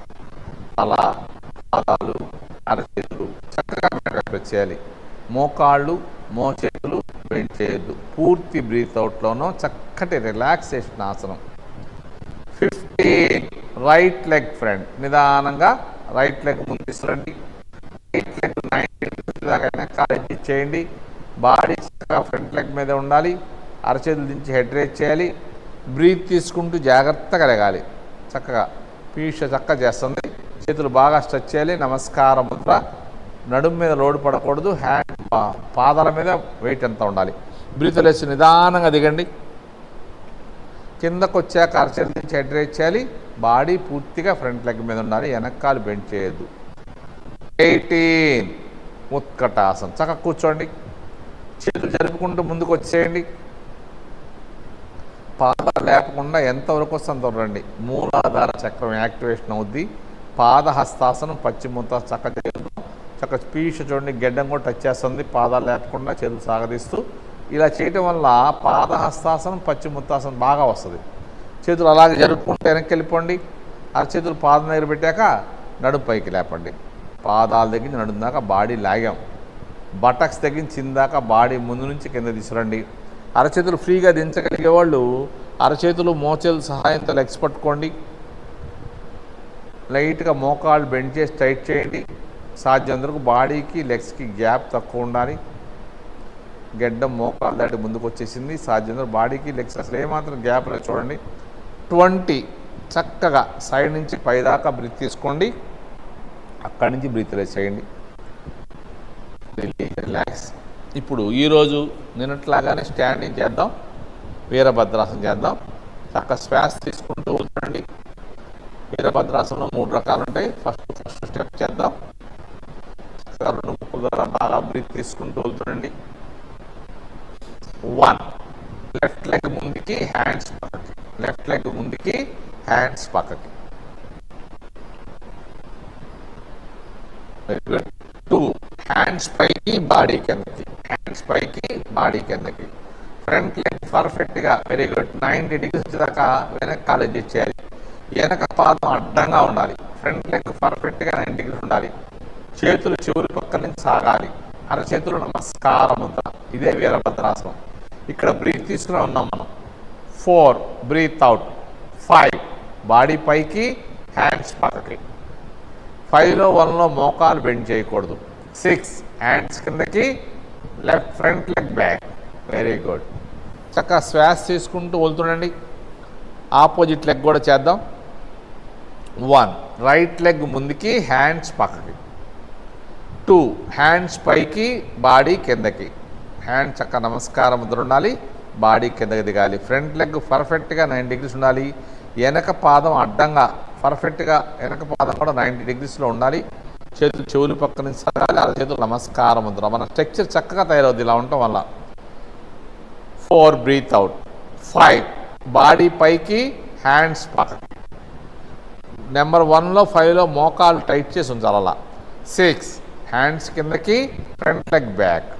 తల, పాదాలు, అరచేతులు చక్కగా ప్రెస్ చేయాలి. మోకాళ్ళు మోచేతులు బెండ్ చేయొద్దు. పూర్తి బ్రీత్ అవుట్లోనూ చక్కటి రిలాక్సేషన్ ఆసనం. 15 రైట్ లెగ్ ఫ్రంట్. నిదానంగా రైట్ లెగ్ ముందు తీసుకురండి. రైట్ లెగ్ 90 degrees దాకా వెనకాల అడ్జస్ట్ చేయండి. బాడీ చక్కగా ఫ్రంట్ లెగ్ మీద ఉండాలి. అరచేతులు దించి హెడ్ రేజ్ చేయాలి. బ్రీత్ తీసుకుంటూ జాగ్రత్తగా లెగాలి. చక్కగా పీష చక్కగా చేస్తుంది. చేతులు బాగా స్ట్రెచ్ చేయాలి. నమస్కారం ముద్ర. నడుము మీద లోడు పడకూడదు. హ్యాండ్ పాదాల మీద వెయిట్ ఎంత ఉండాలి. బ్రీత్ లేచి నిదానంగా దిగండి. కిందకు వచ్చాక అరచేతుల నుంచి హెడ్ రేజ్ చేయాలి. బాడీ పూర్తిగా ఫ్రంట్ లెగ్ మీద ఉండాలి. వెనకాలు బెండ్ చేయొద్దు. 18 ఉత్కటాసనం. చక్కగా కూర్చోండి. చేతులు జరుపుకుంటూ ముందుకు వచ్చేయండి. పాదాలు లేపకుండా ఎంతవరకు వస్తే అంతవరకు రండి. మూలాధార చక్రం యాక్టివేషన్ అవుద్ది. పాదహస్తాసనం పశ్చిమూత చక్కగా చక్కగా పీష చూడండి. గెడ్డం కూడా టచ్ చేస్తుంది. పాదాలు లేపకుండా చేతులు సాగదీస్తూ ఇలా చేయటం వల్ల పాదహస్తాసనం పశ్చిమూత్తాసనం బాగా వస్తుంది. చేతులు అలాగే జరుపుకుంటూ వెనక్కి వెళ్ళిపోండి. అరచేతులు పాదం దగ్గర పెట్టాక నడుము పైకి లేపండి. పాదాల దగ్గర నడుము దాకా బాడీ లాగాం. బటక్స్ తగ్గించిందాక బాడీ ముందు నుంచి కింద తీసుకురండి. అరచేతులు ఫ్రీగా దించగలిగే వాళ్ళు అరచేతులు మోచేతుల సహాయంతో లెగ్స్ పట్టుకోండి. లైట్గా మోకాళ్ళు బెండ్ చేసి టైట్ చేయండి. సాధ్యంతరకు బాడీకి లెగ్స్కి గ్యాప్ తక్కువ ఉండాలి. గెడ్డం మోకాళ్ళు దాటి ముందుకు వచ్చేసింది. సాధ్యంతరకు బాడీకి లెగ్స్ అసలు ఏమాత్రం గ్యాప్ లేదు చూడండి. 20 చక్కగా సైడ్ నుంచి పైదాకా బ్రీత్ తీసుకోండి. అక్కడి నుంచి బ్రీత్ రిలీజ్ చేయండి. రిలాక్స్. ఇప్పుడు ఈరోజు నిన్నట్లాగానే స్టాండింగ్ చేద్దాం, వీరభద్రాసనం చేద్దాం. చక్కగా శ్వాస తీసుకుంటూ ఉండండి. వీరభద్రాసనం 3 రకాలు ఉంటాయి. ఫస్ట్ స్టెప్ చేద్దాం. 2 ముక్కుల ద్వారా బాగా బ్రీత్ తీసుకుంటూ ఉండండి. 1 లెఫ్ట్ లెగ్ ముందుకి, హ్యాండ్స్ పక్కకి. లెఫ్ట్ లెగ్ ముందుకి, హ్యాండ్స్ పక్కకి. Very good. 2 హ్యాండ్స్ పైకి, బాడీ కిందకి. హ్యాండ్స్ పైకి, బాడీ కిందకి. ఫ్రంట్ లెగ్ పర్ఫెక్ట్గా, వెరీ గుడ్, 90 డిగ్రీస్ దాకా వెనక కాలేజ్ చేయాలి. వెనక పాదం అడ్డంగా ఉండాలి. ఫ్రంట్ లెగ్ పర్ఫెక్ట్గా 90 డిగ్రీస్ ఉండాలి. చేతులు చెవులు పక్క నుంచి సాగాలి. అరచేతులు నమస్కార ముద్ర. ఇదే వీరభద్రాసనం. ఇక్కడ బ్రీత్ తీసుకుని ఉన్నాం మనం. 4 బ్రీత్ అవుట్. 5 బాడీ పైకి, హ్యాండ్స్ పక్కకి. 5లో 1లో మోకాలు బెండ్ చేయకూడదు. 6 హ్యాండ్స్ కిందకి, left front leg back. Very good. చక్కగా శ్వాస తీసుకుంటూ వెళ్తుండండి. ఆపోజిట్ లెగ్ కూడా చేద్దాం. 1 రైట్ లెగ్ ముందుకి, హ్యాండ్స్ పక్కకి. 2 హ్యాండ్స్ పైకి, బాడీ కిందకి. హ్యాండ్ చక్కగా నమస్కారం ముద్ర ఉండాలి. బాడీ కిందకి దిగాలి. ఫ్రంట్ లెగ్ పర్ఫెక్ట్గా 90 డిగ్రీస్ ఉండాలి. వెనక పాదం అడ్డంగా పర్ఫెక్ట్గా, వెనక పాదం కూడా 90 డిగ్రీస్లో ఉండాలి. చేతులు చెవులు పక్క నుంచి సగాలి. అరచేతులు నమస్కారం ముద్ర. మన స్ట్రక్చర్ చక్కగా తయారవుద్ది ఇలా ఉండటం వల్ల. 4 బ్రీత్ అవుట్. 5 బాడీ పైకి, హ్యాండ్స్ పక్కకి. నెంబర్ 1లో 5లో మోకాలు టైట్ చేసి ఉంచాలి అలా. 6 హ్యాండ్స్ కిందకి, front leg back.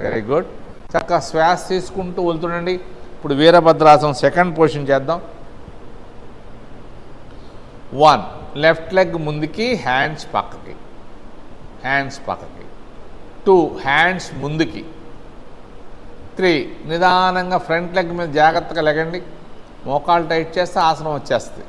Very good. చక్కగా శ్వాస తీసుకుంటూ వెళ్తుండండి. ఇప్పుడు వీరభద్రాసనం సెకండ్ పొజిషన్ చేద్దాం. 1 లెఫ్ట్ లెగ్ ముందుకి, హ్యాండ్స్ పక్కకి. హ్యాండ్స్ పక్కకి. 2 హ్యాండ్స్ ముందుకి. 3 నిదానంగా ఫ్రంట్ లెగ్ మీద జాగ్రత్తగా లెగండి. మోకాలు టైట్ చేస్తే ఆసనం వచ్చేస్తుంది.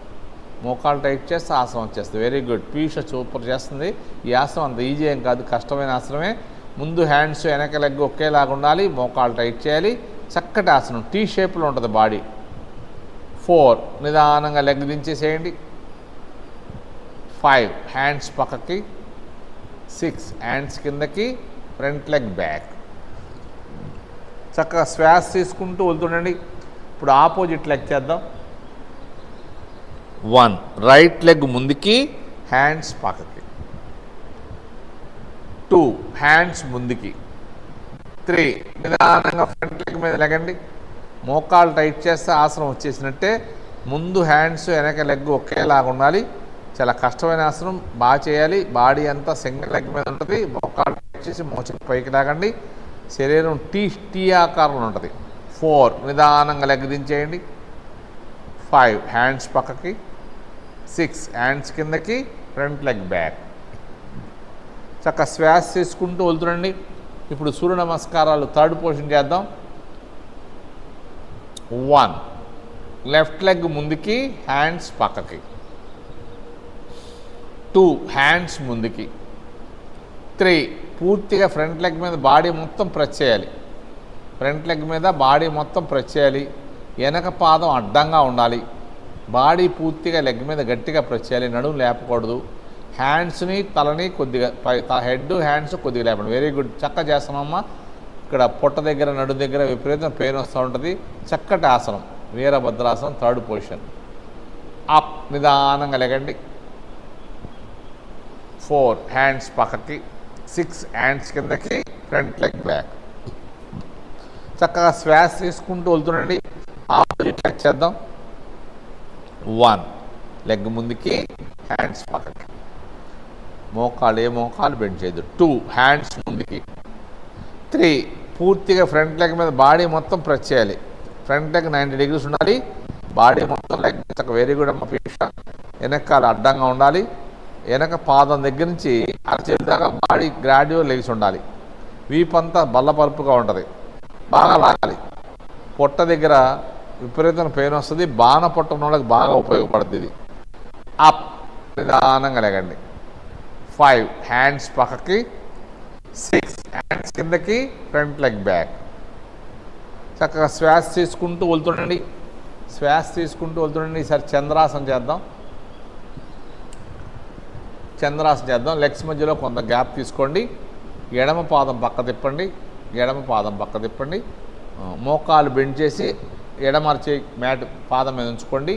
మోకాలు టైట్ చేస్తే ఆసనం వచ్చేస్తుంది. Very good. పీష సూపర్ చేస్తుంది. ఈ ఆసనం అంత ఈజీ ఏం కాదు, కష్టమైన ఆసనమే. ముందు హ్యాండ్స్, వెనక లెగ్ ఒకేలాగా ఉండాలి. మోకాలు టైట్ చేయాలి. చక్కటి ఆసనం. టీ షేప్లో ఉంటుంది బాడీ. 4 నిదానంగా లెగ్ దించేసేయండి. 5 హ్యాండ్స్ పక్కకి. 6 హ్యాండ్స్ కిందకి, ఫ్రంట్ లెగ్ బ్యాక్. చక్కగా శ్వాస తీసుకుంటూ వెళ్తుండండి. ఇప్పుడు ఆపోజిట్ లెగ్ చేద్దాం. 1 రైట్ లెగ్ ముందుకి, హ్యాండ్స్ పక్కకి. 2 హ్యాండ్స్ ముందుకి. 3 నిదానంగా ఫ్రంట్ లెగ్ మీద లెగండి. మోకాలు టైట్ చేస్తే ఆసనం వచ్చేసినట్టే. ముందు హ్యాండ్స్, వెనక లెగ్ ఒకేలాగా ఉండాలి. చాలా కష్టమైన ఆసనం, బాగా చేయాలి. బాడీ అంతా సింగిల్ లెగ్ మీద ఉంటుంది. మోకాలు టైట్ చేసి మోచేతి పైకి లాగండి. శరీరం టీ ఆకారంలో ఉంటుంది. 4 నిదానంగా లెగ్ దించేయండి. 5 హ్యాండ్స్ పక్కకి. 6 హ్యాండ్స్ కిందకి, ఫ్రంట్ లెగ్ బ్యాక్. చక్కగా శ్వాస తీసుకుంటూ వెళ్తుండండి. ఇప్పుడు సూర్య నమస్కారాలు థర్డ్ పొజిషన్ చేద్దాం. 1 లెఫ్ట్ లెగ్ ముందుకి, హ్యాండ్స్ పక్కకి. 2 హ్యాండ్స్ ముందుకి. 3 పూర్తిగా ఫ్రంట్ లెగ్ మీద బాడీ మొత్తం ప్రెస్ చేయాలి. ఫ్రంట్ లెగ్ మీద బాడీ మొత్తం ప్రెస్ చేయాలి. వెనక పాదం అడ్డంగా ఉండాలి. బాడీ పూర్తిగా లెగ్ మీద గట్టిగా ప్రెస్ చేయాలి. నడుము లేపకూడదు. హ్యాండ్స్ని, తలని కొద్దిగా హెడ్, హ్యాండ్స్ కొద్దిగా లేపండి. Very good. చక్కగా చేస్తున్నామమ్మా. ఇక్కడ పొట్ట దగ్గర, నడు దగ్గర విపరీతం పెయిన్ వస్తూ ఉంటుంది. చక్కటి ఆసనం వీరభద్రాసనం థర్డ్ పొజిషన్. అప్ నిదానంగా లెగండి. 4 హ్యాండ్స్ పక్కకి. 6 హ్యాండ్స్ కిందకి, ఫ్రంట్ లెగ్ బ్యాక్. చక్కగా శ్వాస తీసుకుంటూ వెళ్తుండండి. ఆపోజిట్ లెగ్ చేద్దాం. 1 లెగ్ ముందుకి, హ్యాండ్స్ పక్కకి. మోకాలు బెండ్ చేయదు. 2 హ్యాండ్స్ ముందుకి. 3 పూర్తిగా ఫ్రంట్ లెగ్ మీద బాడీ మొత్తం ప్రెస్ చేయాలి. ఫ్రంట్ లెగ్ 90 డిగ్రీస్ ఉండాలి. బాడీ మొత్తం లెగ్ వెరీ గుడ్ అమ్మ. పీష వెనకాల అడ్డంగా ఉండాలి. వెనక పాదం దగ్గర నుంచి అరచేతి దాకా బాడీ గ్రాడ్యువల్ లెగ్స్ ఉండాలి. వీపంతా బల్లపరుపుగా ఉంటుంది. బాగా లాగాలి. పొట్ట దగ్గర విపరీతమైన పెయిన్ వస్తుంది. బాణ పొట్ట ఉన్న వాళ్ళకి బాగా ఉపయోగపడుతుంది ఇది. అప్ నిదానంగా లెగండి. 5 హ్యాండ్స్ పక్కకి. 6 హ్యాండ్స్ కిందకి, ఫ్రంట్ లెగ్ బ్యాక్. చక్కగా శ్వాస తీసుకుంటూ వెళ్తుండండి. శ్వాస తీసుకుంటూ వెళ్తుండండి. ఈసారి చంద్రాసనం చేద్దాం. చంద్రాసనం చేద్దాం. లెగ్స్ మధ్యలో కొంత గ్యాప్ తీసుకోండి. ఎడమ పాదం పక్క తిప్పండి. ఎడమ పాదం పక్క తిప్పండి. మోకాలు బెండ్ చేసి ఎడమ అరచే మ్యాట్ పాదం మీద ఉంచుకోండి.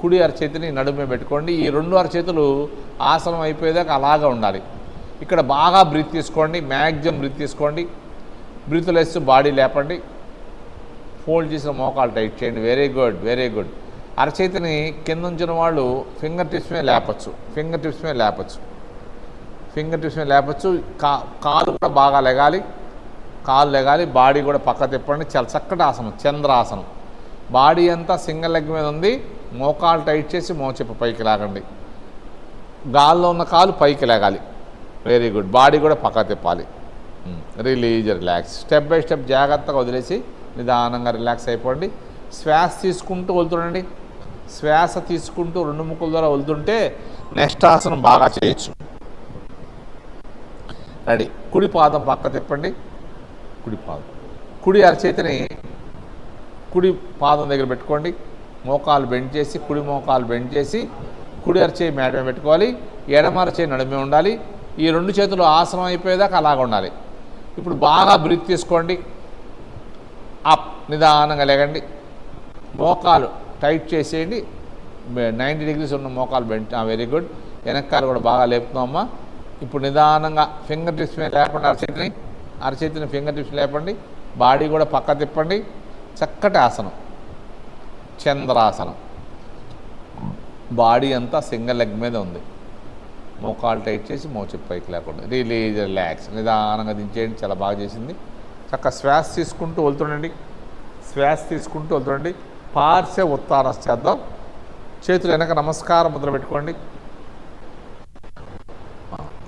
కుడి అరచేతిని నడుమే పెట్టుకోండి. ఈ రెండు అరచేతులు ఆసనం అయిపోయేదాకా అలాగా ఉండాలి. ఇక్కడ బాగా బ్రీత్ తీసుకోండి. మ్యాక్సిమం బ్రీత్ తీసుకోండి. బ్రీత్ లేస్తూ బాడీ లేపండి. ఫోల్డ్ చేసిన మోకాలు టైట్ చేయండి. Very good, very good. అరచేతిని కింద ఉంచిన వాళ్ళు ఫింగర్ టిప్స్ మీద లేపచ్చు. ఫింగర్ టిప్స్ మీద లేపచ్చు. ఫింగర్ టిప్స్ మీద లేపచ్చు. కాలు కూడా బాగా లెగాలి. కాలు లెగాలి. బాడీ కూడా పక్క తిప్పండి. చాలా చక్కటి ఆసనం, చంద్రాసనం. బాడీ అంతా సింగిల్ లెగ్ మీద ఉంది. మోకాలు టైట్ చేసి మోచెప్ప పైకి లాగండి. గాల్లో ఉన్న కాలు పైకి లేగాలి. Very good. బాడీ కూడా పక్క తిప్పాలి. Release, relax. Step by step జాగ్రత్తగా వదిలేసి నిదానంగా రిలాక్స్ అయిపోండి. శ్వాస తీసుకుంటూ వెళ్తుండండి. శ్వాస తీసుకుంటూ రెండు ముక్కుల ద్వారా వెళ్తుంటే నెక్స్ట్ ఆసనం బాగా చేయొచ్చు. రెడీ. కుడి పాదం పక్క తిప్పండి. కుడి పాదం, కుడి అరచేతిని కుడి పాదం దగ్గర పెట్టుకోండి. మోకాలు బెండ్ చేసి, కుడి మోకాలు బెండ్ చేసి కుడి అరచేయి మేడ మీద పెట్టుకోవాలి. ఎడమ అరచేయి నడుమే ఉండాలి. ఈ రెండు చేతులు ఆసనం అయిపోయేదాకా అలాగ ఉండాలి. ఇప్పుడు బాగా బ్రీత్ తీసుకోండి. అప్, నిదానంగా లేగండి. మోకాలు టైట్ చేసేయండి. 90 degrees ఉన్న మోకాలు బెండ్. Very good. వెనక్కాలు కూడా బాగా లేపుతున్నామమ్మా. ఇప్పుడు నిదానంగా ఫింగర్ టిప్స్ మీద లేపండి. అరచేతిని ఫింగర్ టిప్స్ లేపండి. బాడీ కూడా పక్క తిప్పండి. చక్కటి ఆసనం, చంద్రాసనం. బాడీ అంతా సింగిల్ లెగ్ మీద ఉంది. మోకాలు టైట్ చేసి మోచెప్పు పైకి లేకుండా రిలీజ్, రిలాక్స్. నిదానంగా దించేయండి. చాలా బాగా చేసింది. చక్కగా శ్వాస తీసుకుంటూ వెళ్తుండండి. శ్వాస తీసుకుంటూ వెళ్తుండండి. పార్శ్వ ఉత్తానం చేద్దాం. చేతులు వెనక నమస్కారం ముద్ర పెట్టుకోండి.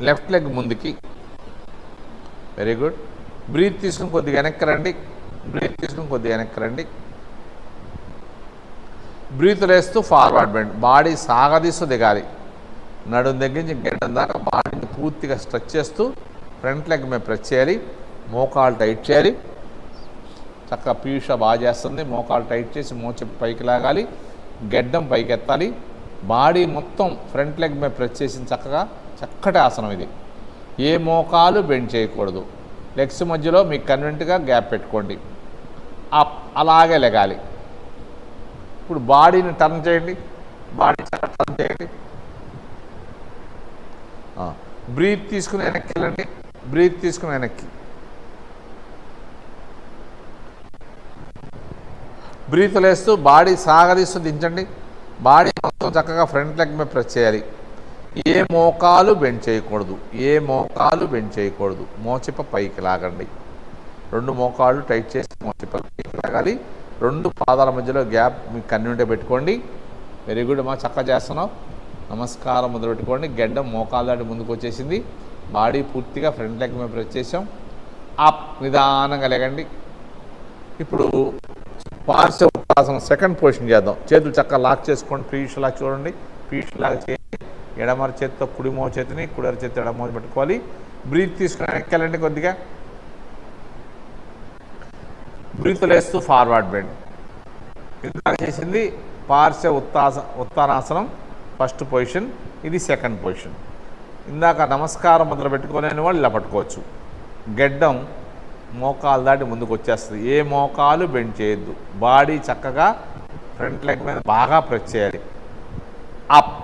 లెఫ్ట్ లెగ్ ముందుకి. Very good. బ్రీత్ తీసుకుని కొద్దిగా వెనక్కి రండి. బ్రీత్ తీసుకుని కొద్దిగా వెనక్కి రండి. బ్రీత్ లేస్తూ ఫార్వర్డ్ బెండ్. బాడీ సాగదీస్తూ దిగాలి. నడుం దగ్గర నుంచి గెడ్డం దాకా బాడీని పూర్తిగా స్ట్రెచ్ చేస్తూ ఫ్రంట్ లెగ్ మీద ప్రెస్ చేయాలి. మోకాలు టైట్ చేయాలి. చక్కగా పీయూష బాగా చేస్తుంది. మోకాలు టైట్ చేసి మోచెప్పు పైకి లాగాలి. గెడ్డం పైకి ఎత్తాలి. బాడీ మొత్తం ఫ్రంట్ లెగ్ మీద ప్రెస్ చేసిన చక్కటి ఆసనం ఇది. ఏ మోకాలు బెండ్ చేయకూడదు. లెగ్స్ మధ్యలో మీకు కన్వెంట్గా గ్యాప్ పెట్టుకోండి. అప్, అలాగే లెగాలి. ఇప్పుడు బాడీని టర్న్ చేయండి. బాడీ టర్న్ చేయండి. బ్రీత్ తీసుకుని వెనక్కి వెళ్ళండి. బ్రీత్ తీసుకుని వెనక్కి. బ్రీత్ లేస్తూ బాడీ సాగదీస్తూ దించండి. బాడీ మొత్తం చక్కగా ఫ్రంట్ లెగ్ మీద ప్రెస్ చేయాలి. ఏ మోకాలు బెండ్ చేయకూడదు. ఏ మోకాలు బెండ్ చేయకూడదు. మోచిప్ప పైకి లాగండి. రెండు మోకాళ్ళు టైట్ చేసి మోచిప్ప పైకి లాగాలి. రెండు పాదాల మధ్యలో గ్యాప్ మీకు కన్వీనియంట్గా పెట్టుకోండి. వెరీ గుడ్ అమ్మా, చక్కగా చేస్తున్నావు. నమస్కారం మొదలు పెట్టుకోండి. గెడ్డం మోకాలు దాటి ముందుకు వచ్చేసింది. బాడీ పూర్తిగా ఫ్రంట్ లెగ్ మీద ప్రెస్ చేసాం. అప్, నిదానంగా లేగండి. ఇప్పుడు పార్శ్వ ఉత్తాసనం సెకండ్ పొజిషన్ చేద్దాం. చేతులు చక్కగా లాక్ చేసుకోండి. పీయూష్ లాగా చూడండి. పీయూష్ లాగా చేయండి. ఎడమర చేతితో కుడి మో చేతిని, కుడి అర చేతితో ఎడమ పెట్టుకోవాలి. బ్రీత్ తీసుకుని వెనక్కి కొద్దిగా. బ్రీత్ లేస్తూ ఫార్వర్డ్ బెండ్. ఇందాక చేసింది పార్శ్వ ఉత్తానాసనం ఫస్ట్ పొజిషన్. ఇది సెకండ్ పొజిషన్. ఇందాక నమస్కారం మొదలు పెట్టుకోలేని వాళ్ళు ఇలా పట్టుకోవచ్చు. గెడ్డం మోకాలు దాటి ముందుకు వచ్చేస్తుంది. ఏ మోకాలు బెండ్ చేయొద్దు. బాడీ చక్కగా ఫ్రంట్ లెగ్ మీద బాగా ప్రెస్ చేయాలి. అప్,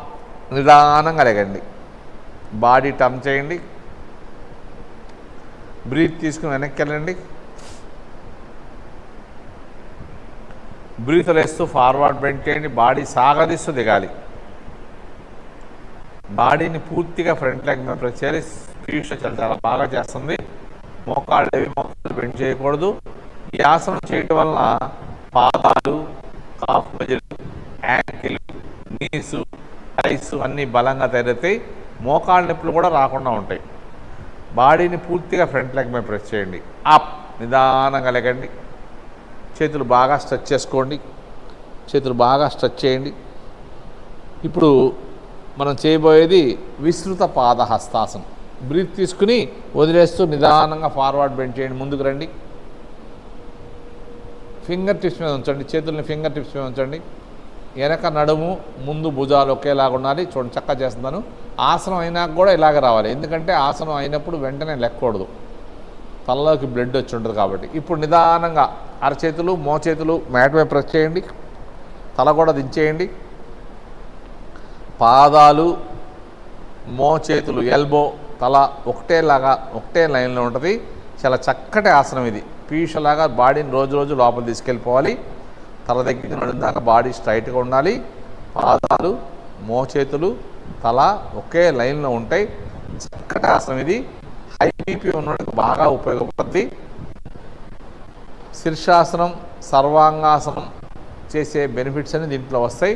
నిదానంగా లేగండి. బాడీ టర్న్ చేయండి. బ్రీత్ తీసుకుని వెనక్కి వెళ్ళండి. బ్రీత్ లేస్తూ ఫార్వర్డ్ బెండ్ చేయండి. బాడీ సాగదీస్తూ దిగాలి. బాడీని పూర్తిగా ఫ్రంట్ లెగ్ మీద ప్రెస్ చేయాలి. పీయూష చాలా బాగా చేస్తుంది. మోకాళ్ళు బెండ్ చేయకూడదు. ఈ ఆసనం చేయటం వలన పాదాలు, కాఫ్ మజిల్, యాంకిల్, నీసు, ఐస్ అన్నీ బలంగా తయారవుతాయి. మోకాళ్ళ నొప్పులు కూడా రాకుండా ఉంటాయి. బాడీని పూర్తిగా ఫ్రంట్ లెగ్ మీద ప్రెస్ చేయండి. అప్, నిదానంగా లెగండి. చేతులు బాగా స్ట్రెచ్ చేసుకోండి. చేతులు బాగా స్ట్రెచ్ చేయండి. ఇప్పుడు మనం చేయబోయేది విస్తృత పాద హస్తాసనం. బ్రీత్ తీసుకుని వదిలేస్తూ నిదానంగా ఫార్వర్డ్ బెండ్ చేయండి. ముందుకు రండి. ఫింగర్ టిప్స్ మీద ఉంచండి. చేతుల్ని ఫింగర్ టిప్స్ మీద ఉంచండి. వెనక నడుము ముందు భుజాలు ఒకేలాగా ఉండాలి. చూడండి చక్కగా చేస్తున్నాను. ఆసనం అయినాక కూడా ఇలాగ రావాలి, ఎందుకంటే ఆసనం అయినప్పుడు వెంటనే లెక్కకూడదు, తలలోకి బ్లడ్ వచ్చి ఉంటుంది కాబట్టి. ఇప్పుడు నిదానంగా అరచేతులు మోచేతులు మ్యాట్ మీద ప్రెస్ చేయండి, తల కూడా దించేయండి. పాదాలు మోచేతులు ఎల్బో తల ఒకటే లైన్లో ఉంటుంది. చాలా చక్కటి ఆసనం ఇది. పీషలాగా బాడీని రోజు రోజు లోపల తీసుకెళ్ళిపోవాలి. తల దగ్గర నడుందాక బాడీ స్ట్రైట్గా ఉండాలి. పాదాలు మోచేతులు తల ఒకే లైన్లో ఉంటాయి. చక్కటి ఆసనం ఇది. హై బీపీ ఉన్నవాడికి బాగా ఉపయోగపడుతుంది. శీర్షాసనం సర్వాంగాసనం చేసే బెనిఫిట్స్ అని దీంట్లో వస్తాయి.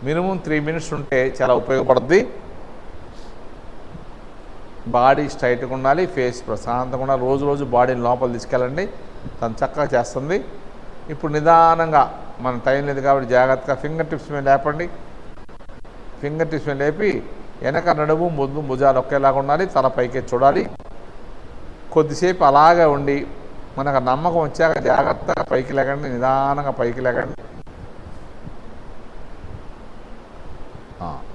మినిమం 3 మినిట్స్ ఉంటే చాలా ఉపయోగపడుతుంది. బాడీ స్ట్రైట్గా ఉండాలి, ఫేస్ ప్రశాంతంగా ఉండాలి. రోజు రోజు బాడీని లోపల తీసుకెళ్ళండి, తను చక్కగా చేస్తుంది. ఇప్పుడు నిదానంగా మన టైం లేదు కాబట్టి జాగ్రత్తగా ఫింగర్ టిప్స్ మీద లేపండి. ఫింగర్ టిప్స్ మీద లేపి వెనక నడుము ముందు భుజాలు ఒకేలాగా ఉండాలి, తల పైకి చూడాలి. కొద్దిసేపు అలాగే ఉండి మనకు నమ్మకం వచ్చాక జాగ్రత్తగా పైకి లేకండి, నిదానంగా పైకి లేకండి.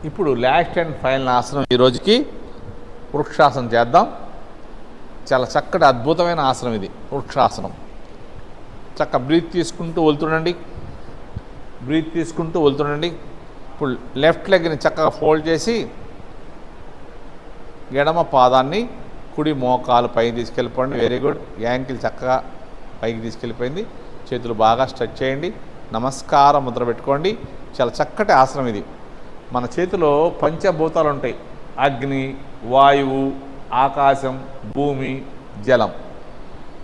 ఇప్పుడు లాస్ట్ అండ్ ఫైనల్ ఆసనం ఈ రోజుకి వృక్షాసనం చేద్దాం. చాలా చక్కటి అద్భుతమైన ఆసనం ఇది వృక్షాసనం. చక్కగా బ్రీత్ తీసుకుంటూ వెళ్తుండండి, బ్రీత్ తీసుకుంటూ వెళ్తుండండి. ఇప్పుడు లెఫ్ట్ లెగ్ని చక్కగా ఫోల్డ్ చేసి ఎడమ పాదాన్ని కుడి మోకాలు పైకి తీసుకెళ్ళిపోండి. Very good. యాంకిల్ చక్కగా పైకి తీసుకెళ్ళిపోయింది. చేతులు బాగా స్ట్రెచ్ చేయండి. నమస్కారం ముద్ర పెట్టుకోండి. చాలా చక్కటి ఆసనం ఇది. మన చేతిలో పంచభూతాలు ఉంటాయి: అగ్ని, వాయువు, ఆకాశం, భూమి, జలం.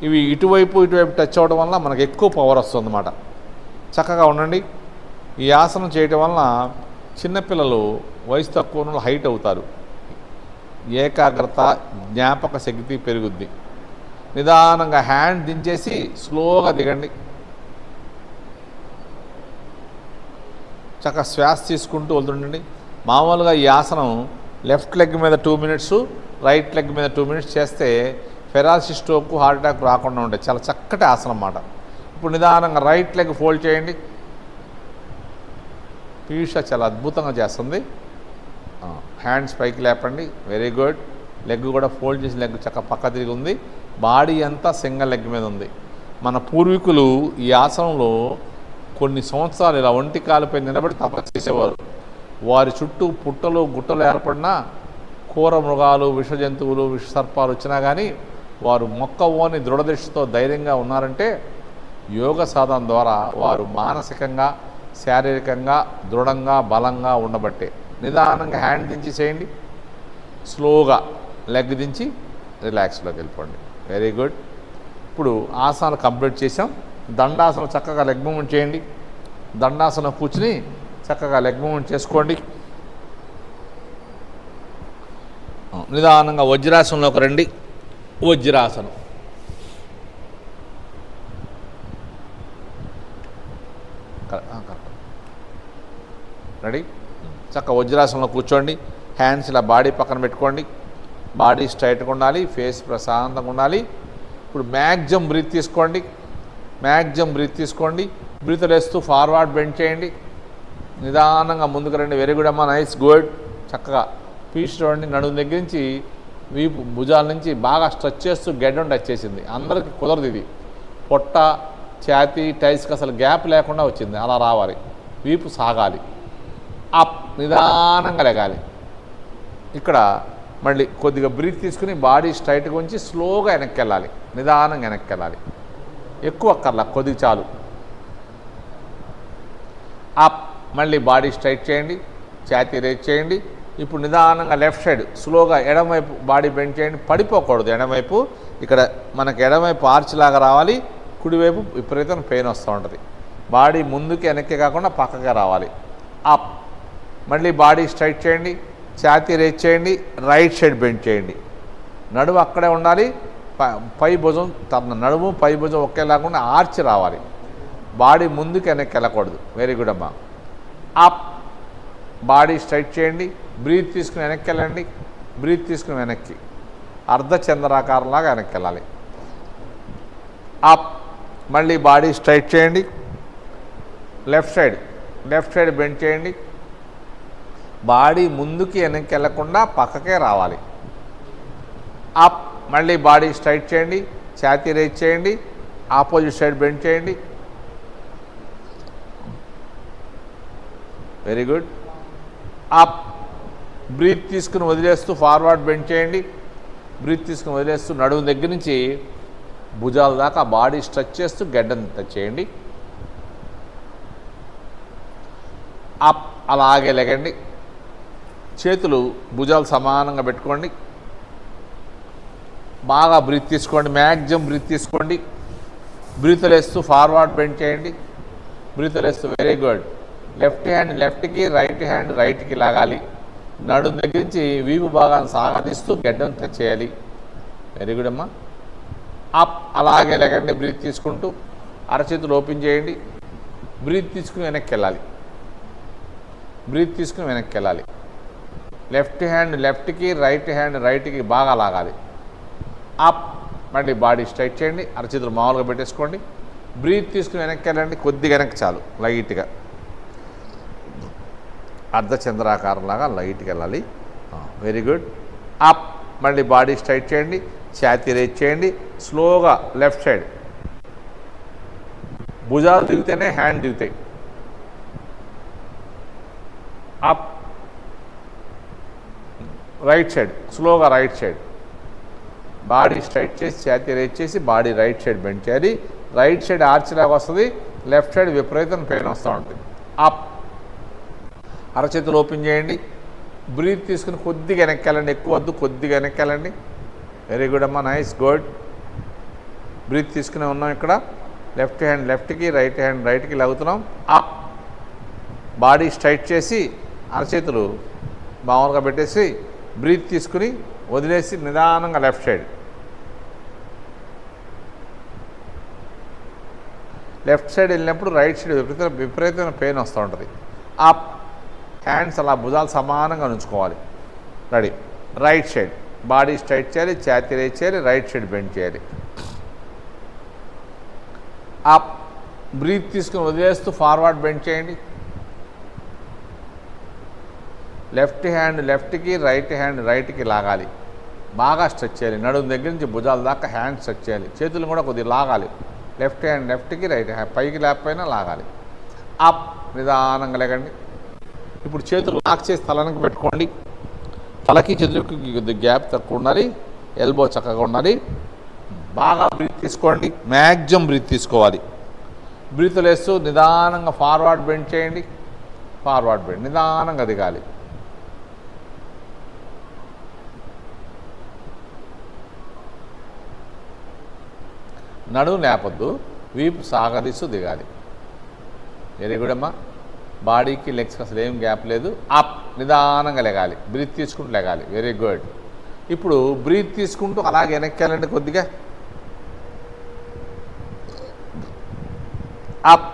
ఇవి ఇటువైపు టచ్ అవ్వడం వల్ల మనకు ఎక్కువ పవర్ వస్తుంది అన్నమాట. చక్కగా ఉండండి. ఈ ఆసనం చేయటం వలన చిన్నపిల్లలు వయసు తక్కువ హైట్ అవుతారు. ఏకాగ్రత జ్ఞాపక శక్తి పెరుగుద్ది. నిదానంగా హ్యాండ్ దించేసి స్లోగా దిగండి. చక్కగా శ్వాస తీసుకుంటూ వెళ్తుండండి. మామూలుగా ఈ ఆసనం లెఫ్ట్ లెగ్ మీద 2 మినిట్స్, రైట్ లెగ్ మీద 2 మినిట్స్ చేస్తే ఫెరాసిస్ స్ట్రోక్, హార్ట్ అటాక్ రాకుండా ఉంటాయి. చాలా చక్కటి ఆసనం అన్నమాట. ఇప్పుడు నిదానంగా రైట్ లెగ్ ఫోల్డ్ చేయండి. పీయూష చాలా అద్భుతంగా చేస్తుంది. హ్యాండ్స్ పైకి లేపండి. Very good. లెగ్ కూడా ఫోల్డ్ చేసి లెగ్ చక్కగా పక్క తిరిగి ఉంది. బాడీ అంతా సింగిల్ లెగ్ మీద ఉంది. మన పూర్వీకులు ఈ ఆసనంలో కొన్ని సంవత్సరాలు ఇలా ఒంటి కాలుపై నిలబడి తపస్సు చేసేవారు. వారి చుట్టూ పుట్టలు గుట్టలు ఏర్పడినా క్రూర మృగాలు, విష జంతువులు, విష సర్పాలు వచ్చినా కానీ వారు మొక్కవోని దృఢదృష్టితో ధైర్యంగా ఉన్నారంటే యోగ సాధన ద్వారా వారు మానసికంగా శారీరకంగా దృఢంగా బలంగా ఉండబట్టే. నిదానంగా హ్యాండ్ దించి చేయండి. స్లోగా లెగ్ దించి రిలాక్స్లోకి వెళ్ళిపోండి. Very good. ఇప్పుడు ఆసనాలు కంప్లీట్ చేసాం. దండాసనం చక్కగా లెగ్ మూమెంట్ చేయండి. దండాసనం కూర్చుని చక్కగా లెగ్ మూమెంట్ చేసుకోండి. నిదానంగా వజ్రాసనంలోకి రండి. వజ్రాసనం. రెడీ? చక్కగా వజ్రాసనంలో కూర్చోండి. హ్యాండ్స్ ఇలా బాడీ పక్కన పెట్టుకోండి. బాడీ స్ట్రైట్గా ఉండాలి, ఫేస్ ప్రశాంతంగా ఉండాలి. ఇప్పుడు మ్యాక్సిమం బ్రీత్ తీసుకోండి. మ్యాక్సిమం బ్రీత్ తీసుకోండి. బ్రీత్ వేస్తూ ఫార్వర్డ్ బెండ్ చేయండి. నిదానంగా ముందుకు రండి. వెరీ గుడ్ అమ్మా, నైస్, గుడ్. చక్కగా పీస్ చూడండి. నడుము దగ్గర నుంచి వీపు భుజాల నుంచి బాగా స్ట్రెచ్ చేస్తూ గెడ్డం టచ్ చేసింది. అందరికీ కుదరదు ఇది. పొట్ట, ఛాతీ, టైస్కి అసలు గ్యాప్ లేకుండా వచ్చింది. అలా రావాలి. వీపు సాగాలి. అప్, నిదానంగా లెగాలి. ఇక్కడ మళ్ళీ కొద్దిగా బ్రీత్ తీసుకుని బాడీ స్ట్రైట్గా ఉంచి స్లోగా వెనక్కి వెళ్ళాలి. నిదానంగా వెనక్కి వెళ్ళాలి. ఎక్కువ అక్కర్లా, కొద్దిగా చాలు. అప్, మళ్ళీ బాడీ స్ట్రైట్ చేయండి. ఛాతీ రేజ్ చేయండి. ఇప్పుడు నిదానంగా లెఫ్ట్ సైడ్ స్లోగా ఎడమవైపు బాడీ బెండ్ చేయండి. పడిపోకూడదు. ఎడమవైపు ఇక్కడ మనకు ఎడమవైపు ఆర్చ్ లాగా రావాలి. కుడివైపు విపరీతమైన పెయిన్ వస్తూ ఉంటుంది. బాడీ ముందుకి వెనక్కి కాకుండా పక్కగా రావాలి. అప్, మళ్ళీ బాడీ స్ట్రైట్ చేయండి. ఛాతీ రేజ్ చేయండి. రైట్ సైడ్ బెండ్ చేయండి. నడుము అక్కడే ఉండాలి. పై భుజం నడుము పై భుజం ఒకేలాగా ఆర్చ్ రావాలి. బాడీ ముందుకు వెనక్కి వెళ్ళకూడదు. వెరీ గుడ్ అమ్మా. అప్, బాడీ స్ట్రైట్ చేయండి. బ్రీత్ తీసుకుని వెనక్కి వెళ్ళండి. బ్రీత్ తీసుకుని వెనక్కి అర్ధచంద్రాకారంలాగా వెనక్కి వెళ్ళాలి. అప్, మళ్ళీ బాడీ స్ట్రైట్ చేయండి. Left side left side bend చేయండి. బాడీ ముందుకి వెనక్కి వెళ్ళకుండా పక్కకే రావాలి. అప్, మళ్ళీ బాడీ స్ట్రైట్ చేయండి, ఛాతీ రైజ్ చేయండి, ఆపోజిట్ సైడ్ బెండ్ చేయండి. Very good. అప్, బ్రీత్ తీసుకుని వదిలేస్తూ ఫార్వర్డ్ బెండ్ చేయండి. బ్రీత్ తీసుకుని వదిలేస్తూ నడుము దగ్గర నుంచి భుజాల దాకా బాడీ స్ట్రెచ్ చేస్తూ గడ్డను టచ్ చేయండి. అప్, అలాగే లెగండి. చేతులు భుజాలు సమానంగా పెట్టుకోండి. బాగా బ్రీత్ తీసుకోండి, మ్యాక్సిమం బ్రీత్ తీసుకోండి. బ్రీత్ లేస్తూ ఫార్వర్డ్ బెండ్ చేయండి. బ్రీత్ లేస్తూ వెరీ గుడ్. లెఫ్ట్ హ్యాండ్ లెఫ్ట్కి, రైట్ హ్యాండ్ రైట్కి లాగాలి. నడుము దగ్గర నుంచి వీపు భాగాన్ని సాగదీస్తూ గడ్డను టచ్ చేయాలి. వెరీ గుడ్ అమ్మా. అప్, అలాగే లెగండి. బ్రీత్ తీసుకుంటూ అరచేతులు ఓపెన్ చేయండి. బ్రీత్ తీసుకుని వెనక్కి వెళ్ళాలి. బ్రీత్ తీసుకుని వెనక్కి వెళ్ళాలి. లెఫ్ట్ హ్యాండ్ లెఫ్ట్కి, రైట్ హ్యాండ్ రైట్కి బాగా లాగాలి. అప్, మళ్ళీ బాడీ స్ట్రైట్ చేయండి. అరచేతులు మామూలుగా పెట్టేసుకోండి. బ్రీత్ తీసుకుని వెనక్కి వెళ్ళండి. కొద్దిగా వెనక్కి చాలు, లైట్గా అర్ధచంద్రాకారంలాగా లైట్గా వెళ్ళాలి. Very good. అప్, మళ్ళీ బాడీ స్ట్రైట్ చేయండి, ఛాతీ రేజ్ చేయండి. స్లోగా లెఫ్ట్ సైడ్ భుజాలు దిగితేనే హ్యాండ్ దిగుతాయి. అప్, రైట్ సైడ్ స్లోగా రైట్ సైడ్ బాడీ స్ట్రైట్ చేసి ఛాతీ రేజ్ చేసి బాడీ రైట్ సైడ్ బెండ్ చేయాలి. రైట్ సైడ్ ఆర్చిలాగా వస్తుంది, లెఫ్ట్ సైడ్ విపరీతం పెయిన్ వస్తూ ఉంటుంది. అప్, అరచేతులు ఓపెన్ చేయండి. బ్రీత్ తీసుకుని కొద్దిగా వెనక్కి వెళ్ళండి, ఎక్కువ వద్దు, కొద్దిగా వెనక్కి వెళ్ళండి. వెరీ గుడ్ అమ్మా, నైస్, గుడ్. బ్రీత్ తీసుకునే ఉన్నాం ఇక్కడ. లెఫ్ట్ హ్యాండ్ లెఫ్ట్కి, రైట్ హ్యాండ్ రైట్కి లాగుతున్నాం. అప్, బాడీ స్ట్రైట్ చేసి అరచేతులు మామూలుగా పెట్టేసి బ్రీత్ తీసుకుని వదిలేసి నిదానంగా లెఫ్ట్ సైడ్. లెఫ్ట్ సైడ్ వెళ్ళినప్పుడు రైట్ సైడ్ విపరీతమైన పెయిన్ వస్తూ ఉంటుంది. అప్, హ్యాండ్స్ అలా భుజాలు సమానంగా ఉంచుకోవాలి. Ready. Right side body straight చేయాలి, ఛాతీ రేజ్ చేయాలి, రైట్ సైడ్ బెండ్ చేయాలి. అప్, బ్రీత్ తీసుకుని వదిలేస్తూ ఫార్వర్డ్ బెండ్ చేయండి. లెఫ్ట్ హ్యాండ్ లెఫ్ట్కి, రైట్ హ్యాండ్ రైట్కి లాగాలి. బాగా స్ట్రెచ్ చేయాలి. నడుము దగ్గర నుంచి భుజాల దాకా హ్యాండ్ స్ట్రెచ్ చేయాలి. చేతులు కూడా కొద్దిగా లాగాలి. లెఫ్ట్ హ్యాండ్ లెఫ్ట్కి, రైట్ హ్యాండ్ పైకి లేకపోయినా లాగాలి. అప్, నిదానంగా లేకండి. ఇప్పుడు చేతులు లాక్ చేసి తలనికి పెట్టుకోండి. తలకి చేతులకి కొద్దిగా గ్యాప్ తక్కువ ఉండాలి, ఎల్బో చక్కగా ఉండాలి. బాగా బ్రీత్ తీసుకోండి, మ్యాక్సిమం బ్రీత్ తీసుకోవాలి. బ్రీత్ లేస్తూ నిదానంగా ఫార్వర్డ్ బెండ్ చేయండి. ఫార్వర్డ్ బెండ్ నిదానంగా దిగాలి. నడుము లేపొద్దు, వీపు సాగదీస్తూ దిగాలి. వెరీ గుడ్ అమ్మా. బాడీకి లెగ్స్కి అసలు ఏం గ్యాప్ లేదు. అప్, నిదానంగా లెగాలి. బ్రీత్ తీసుకుంటూ లెగాలి. Very good. ఇప్పుడు బ్రీత్ తీసుకుంటూ అలాగే వెనక్కి వెళ్ళండి కొద్దిగా. అప్,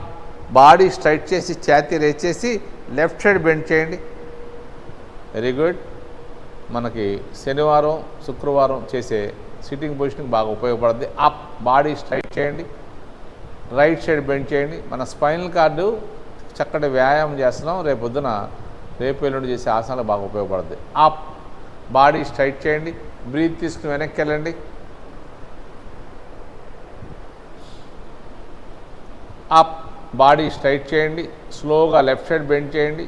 బాడీ స్ట్రైట్ చేసి ఛాతీ రేజ్ చేసి లెఫ్ట్ సైడ్ బెండ్ చేయండి. Very good. మనకి శనివారం శుక్రవారం చేసే సిట్టింగ్ పొజిషన్కి బాగా ఉపయోగపడుతుంది. అప్, బాడీ స్ట్రైట్ చేయండి, రైట్ సైడ్ బెండ్ చేయండి. మన స్పైనల్ కార్డు చక్కటి వ్యాయామం చేస్తున్నాం. రేపు ఎల్లుండి చేసే ఆసనాలు బాగా ఉపయోగపడుతుంది. అప్, బాడీ స్ట్రైట్ చేయండి. బ్రీత్ తీసుకుని వెనక్కి వెళ్ళండి. అప్, బాడీ స్ట్రైట్ చేయండి. స్లోగా లెఫ్ట్ సైడ్ బెండ్ చేయండి.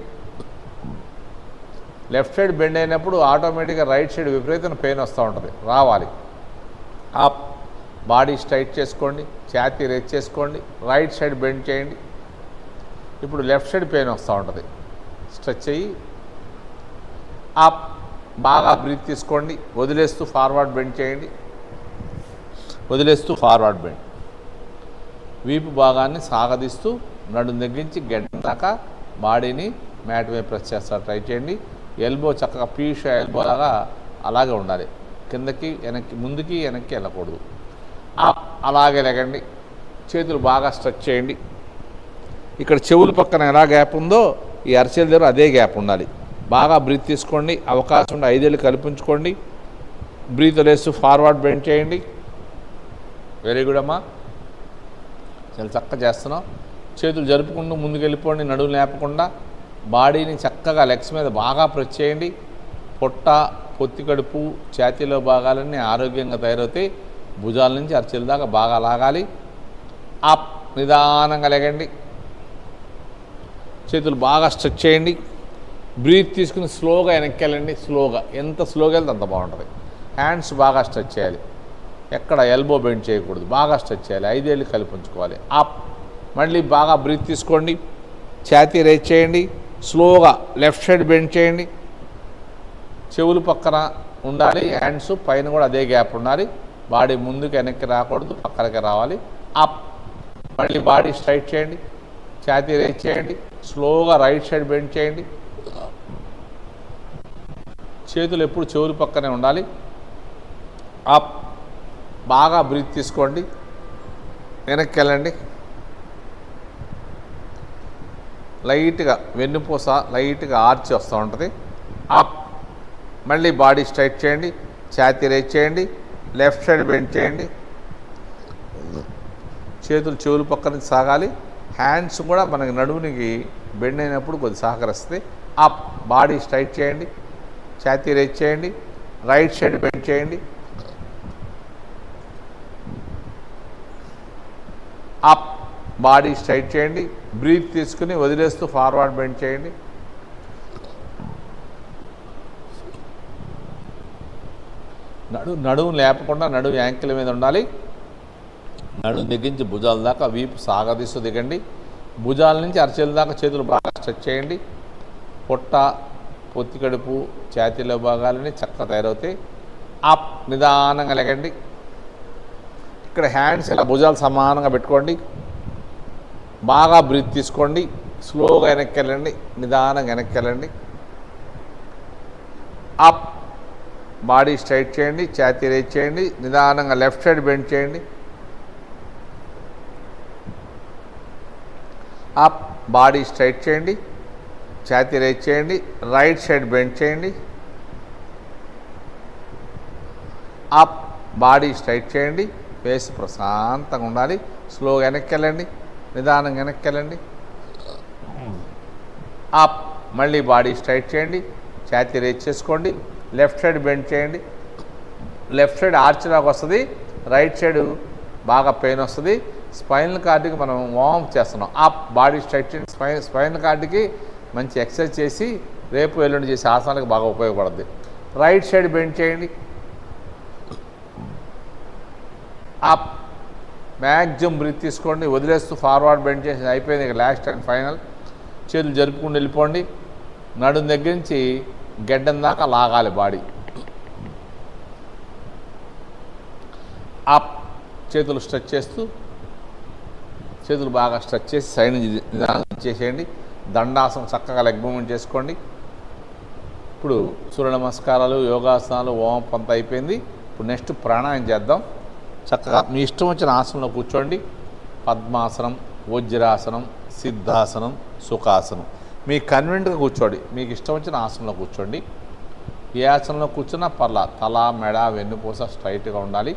లెఫ్ట్ సైడ్ బెండ్ అయినప్పుడు ఆటోమేటిక్గా రైట్ సైడ్ విపరీతమైన పెయిన్ వస్తూ ఉంటుంది, రావాలి. అప్, బాడీ స్ట్రైట్ చేసుకోండి, ఛాతీ రేజ్ చేసుకోండి, రైట్ సైడ్ బెండ్ చేయండి. ఇప్పుడు లెఫ్ట్ సైడ్ పెయిన్ వస్తూ ఉంటుంది, స్ట్రెచ్ అయ్యి. అప్, బాగా బ్రీత్ తీసుకోండి, వదిలేస్తూ ఫార్వర్డ్ బెండ్ చేయండి. వదిలేస్తూ ఫార్వర్డ్ బెండ్. వీపు భాగాన్ని సాగదీస్తూ నడుము తగ్గించి గడ్డ దాకా బాడీని మ్యాట్ మీద ప్రెస్ చేస్తారు. ట్రై చేయండి. ఎల్బో చక్కగా పీష్ ఎల్బో లాగా అలాగే ఉండాలి. కిందకి వెనక్కి, ముందుకి వెనక్కి వెళ్ళకూడదు. అలాగే లెగండి. చేతులు బాగా స్ట్రెచ్ చేయండి. ఇక్కడ చెవుల పక్కన ఎలా గ్యాప్ ఉందో ఈ అరచేల దగ్గర అదే గ్యాప్ ఉండాలి. బాగా బ్రీత్ తీసుకోండి. అవకాశం ఉండి 5 ఏళ్ళు కల్పించుకోండి. బ్రీత్ వదిలేస్తూ ఫార్వర్డ్ బెండ్ చేయండి. వెరీ గుడ్ అమ్మా, చాలా చక్కగా చేస్తున్నాం. చేతులు జరుపుకుంటూ ముందుకు వెళ్ళిపోండి, నడుము లేపకుండా. బాడీని చక్కగా లెగ్స్ మీద బాగా ప్రెస్ చేయండి. పొట్ట, పొత్తి కడుపు, ఛాతీలో భాగాలన్నీ ఆరోగ్యంగా తయారవుతాయి. భుజాల నుంచి అరచేతుల దాకా బాగా లాగాలి. అప్, నిదానంగా లెగండి. చేతులు బాగా స్ట్రెచ్ చేయండి. బ్రీత్ తీసుకుని స్లోగా వెనక్కి వెళ్ళండి. స్లోగా, ఎంత స్లోగా వెళ్తే అంత బాగుంటుంది. హ్యాండ్స్ బాగా స్ట్రెచ్ చేయాలి. ఎక్కడ ఎల్బో బెండ్ చేయకూడదు, బాగా స్ట్రెచ్ చేయాలి. 5 ఏళ్ళు కలిపి ఉంచుకోవాలి. అప్, మళ్ళీ బాగా బ్రీత్ తీసుకోండి. ఛాతీ రైజ్ చేయండి. స్లోగా లెఫ్ట్ సైడ్ బెండ్ చేయండి. చెవులు పక్కన ఉండాలి. హ్యాండ్స్ పైన కూడా అదే గ్యాప్ ఉండాలి. బాడీ ముందుకు వెనక్కి రాకూడదు, పక్కనకి రావాలి. అప్, మళ్ళీ బాడీ స్ట్రైట్ చేయండి. ఛాతీ రైజ్ చేయండి. స్లోగా రైట్ సైడ్ బెండ్ చేయండి. చేతులు ఎప్పుడు చెవులు పక్కనే ఉండాలి. అప్, బాగా బ్రీత్ తీసుకోండి. వెనక్కి వెళ్ళండి. లైట్గా వెన్నుపూస లైట్గా ఆర్చి వస్తూ ఉంటుంది. అప్, మళ్ళీ బాడీ స్ట్రైట్ చేయండి. ఛాతీ రైజ్ చేయండి. లెఫ్ట్ సైడ్ బెండ్ చేయండి. చేతులు చెవులు పక్క నుంచి సాగాలి. హ్యాండ్స్ కూడా మనకి నడుమునికి బెండ్ అయినప్పుడు కొద్ది సహకరిస్తుంది. అప్, బాడీ స్ట్రైట్ చేయండి. ఛాతీ రైజ్ చేయండి. రైట్ సైడ్ బెండ్ చేయండి. అప్, బాడీ స్ట్రైట్ చేయండి. బ్రీత్ తీసుకుని వదిలేస్తూ ఫార్వర్డ్ బెండ్ చేయండి. నడుము లేపకుండా నడుము యాంకిల్ మీద ఉండాలి. నడుము దిగించి భుజాల దాకా వీపు సాగదీస్తూ దిగండి. భుజాల నుంచి అరచేతుల దాకా చేతులు బాగా స్ట్రెచ్ చేయండి. పొట్ట, పొత్తి కడుపు, ఛాతీలో భాగాలని చక్కగా తయారవుతాయి. అప్, నిదానంగా లెగండి. ఇక్కడ హ్యాండ్స్ ఇలా భుజాలు సమానంగా పెట్టుకోండి. బాగా బ్రీత్ తీసుకోండి. స్లోగా వెనక్కి వెళ్ళండి. నిదానంగా వెనక్కి వెళ్ళండి. అప్, బాడీ స్ట్రైట్ చేయండి. ఛాతీ రైజ్ చేయండి. నిదానంగా లెఫ్ట్ సైడ్ బెండ్ చేయండి. అప్, బాడీ స్ట్రైట్ చేయండి. ఛాతీ రైజ్ చేయండి. రైట్ సైడ్ బెండ్ చేయండి. అప్, బాడీ స్ట్రైట్ చేయండి. ఫేస్ ప్రశాంతంగా ఉండాలి. స్లోగా వెనక్కి వెళ్ళండి. నిదానంగా వెనక్కి వెళ్ళండి. అప్, మళ్ళీ బాడీ స్ట్రైట్ చేయండి. ఛాతీ రైజ్ చేసుకోండి. లెఫ్ట్ సైడ్ బెండ్ చేయండి. లెఫ్ట్ సైడ్ ఆర్చ్ లాగా వస్తుంది. రైట్ సైడ్ బాగా పెయిన్ వస్తుంది. స్పైనల్ కార్డ్కి మనం వార్మ్ చేస్తున్నాం. అప్, బాడీ స్ట్రైట్ చేయండి. స్పైనల్ కార్డ్కి మంచి ఎక్సర్సైజ్ చేసి రేపు ఎల్లుండి చేసే ఆసనాలకు బాగా ఉపయోగపడుతుంది. రైట్ సైడ్ బెండ్ చేయండి. అప్, మ్యాక్సిమం బ్రీత్ తీసుకోండి. వదిలేస్తూ ఫార్వర్డ్ బెండ్ చేసి అయిపోయింది. ఇక లాస్ట్ అండ్ ఫైనల్. చేతులు జరుపుకుంటూ వెళ్ళిపోండి. నడుం దగ్గర నుంచి గెడ్డం దాకా లాగాలి బాడీ. అప్, చేతులు స్ట్రెచ్ చేస్తూ చేతులు బాగా స్ట్రెచ్ చేసి సైడ్ నుంచి నిదానం చేసేయండి. దండాసనం చక్కగా లెగ్ మూవ్మెంట్ చేసుకోండి. ఇప్పుడు సూర్య నమస్కారాలు, యోగాసనాలు, వార్మప్ అంతా అయిపోయింది. ఇప్పుడు నెక్స్ట్ ప్రాణాయామం చేద్దాం. చక్కగా మీ ఇష్టం వచ్చిన ఆసనంలో కూర్చోండి. పద్మాసనం, వజ్రాసనం, సిద్ధాసనం, సుఖాసనం. మీ కన్వెంట్గా కూర్చోండి. మీకు ఇష్టం వచ్చిన ఆసనంలో కూర్చోండి. ఏ ఆసనంలో కూర్చున్నా పర్లా. తల, మెడ, వెన్నుపూస స్ట్రైట్గా ఉండాలి.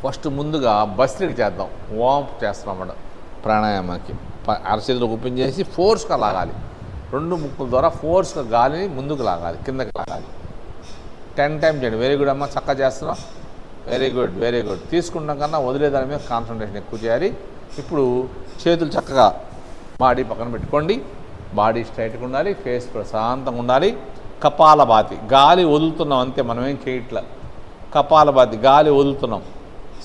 ఫస్ట్ ముందుగా బస్త్రీకి చేద్దాం. వార్మప్ చేస్తున్నాం అన్నమాట ప్రాణాయామానికి. అరచేతులు ఓపెన్ చేసి ఫోర్స్గా లాగాలి. 2 ముక్కుల ద్వారా ఫోర్స్గా గాలిని ముందుకు లాగాలి, కిందకి లాగాలి. 10 టైమ్స్ చేయండి. వెరీ గుడ్ అమ్మ, చక్కగా చేస్తున్నాం. Very good, very good. తీసుకుంటాం కన్నా వదిలేదాని మీద కాన్సన్ట్రేషన్ ఎక్కువ చేయాలి. ఇప్పుడు చేతులు చక్కగా బాడీ పక్కన పెట్టుకోండి. బాడీ స్ట్రైట్గా ఉండాలి. ఫేస్ ప్రశాంతంగా ఉండాలి. కపాలభాతి, గాలి వదులుతున్నాం అంతే, మనం ఏం చేయట్లా. కపాలభాతి, గాలి వదులుతున్నాం.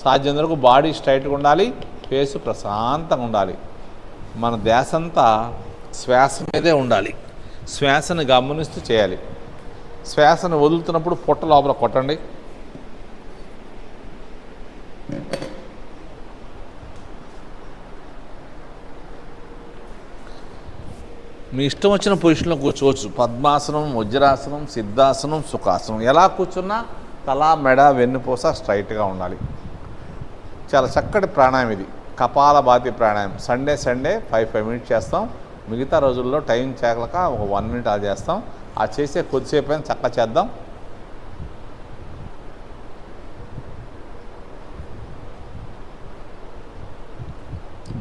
సాధ్యం వరకు బాడీ స్ట్రైట్గా ఉండాలి. ఫేస్ ప్రశాంతంగా ఉండాలి. మన ధ్యాస అంతా శ్వాస మీదే ఉండాలి. శ్వాసను గమనిస్తూ చేయాలి. శ్వాసను వదులుతున్నప్పుడు పొట్ట లోపల కొట్టండి. మీ ఇష్టం వచ్చిన పొజిషన్లో కూర్చోవచ్చు. పద్మాసనం, వజ్రాసనం, సిద్ధాసనం, సుఖాసనం. ఎలా కూర్చున్నా తల, మెడ, వెన్నుపూస స్ట్రైట్గా ఉండాలి. చాలా చక్కటి ప్రాణాయామం ఇది. కపాలభాతి ప్రాణాయామం. సండే 5 మినిట్స్ చేస్తాం. మిగతా రోజుల్లో టైం చేరక ఒక 1 మినిట్ అది చేస్తాం. ఆ చేసే కొద్దిసేపు అయినా చక్కగా చేద్దాం.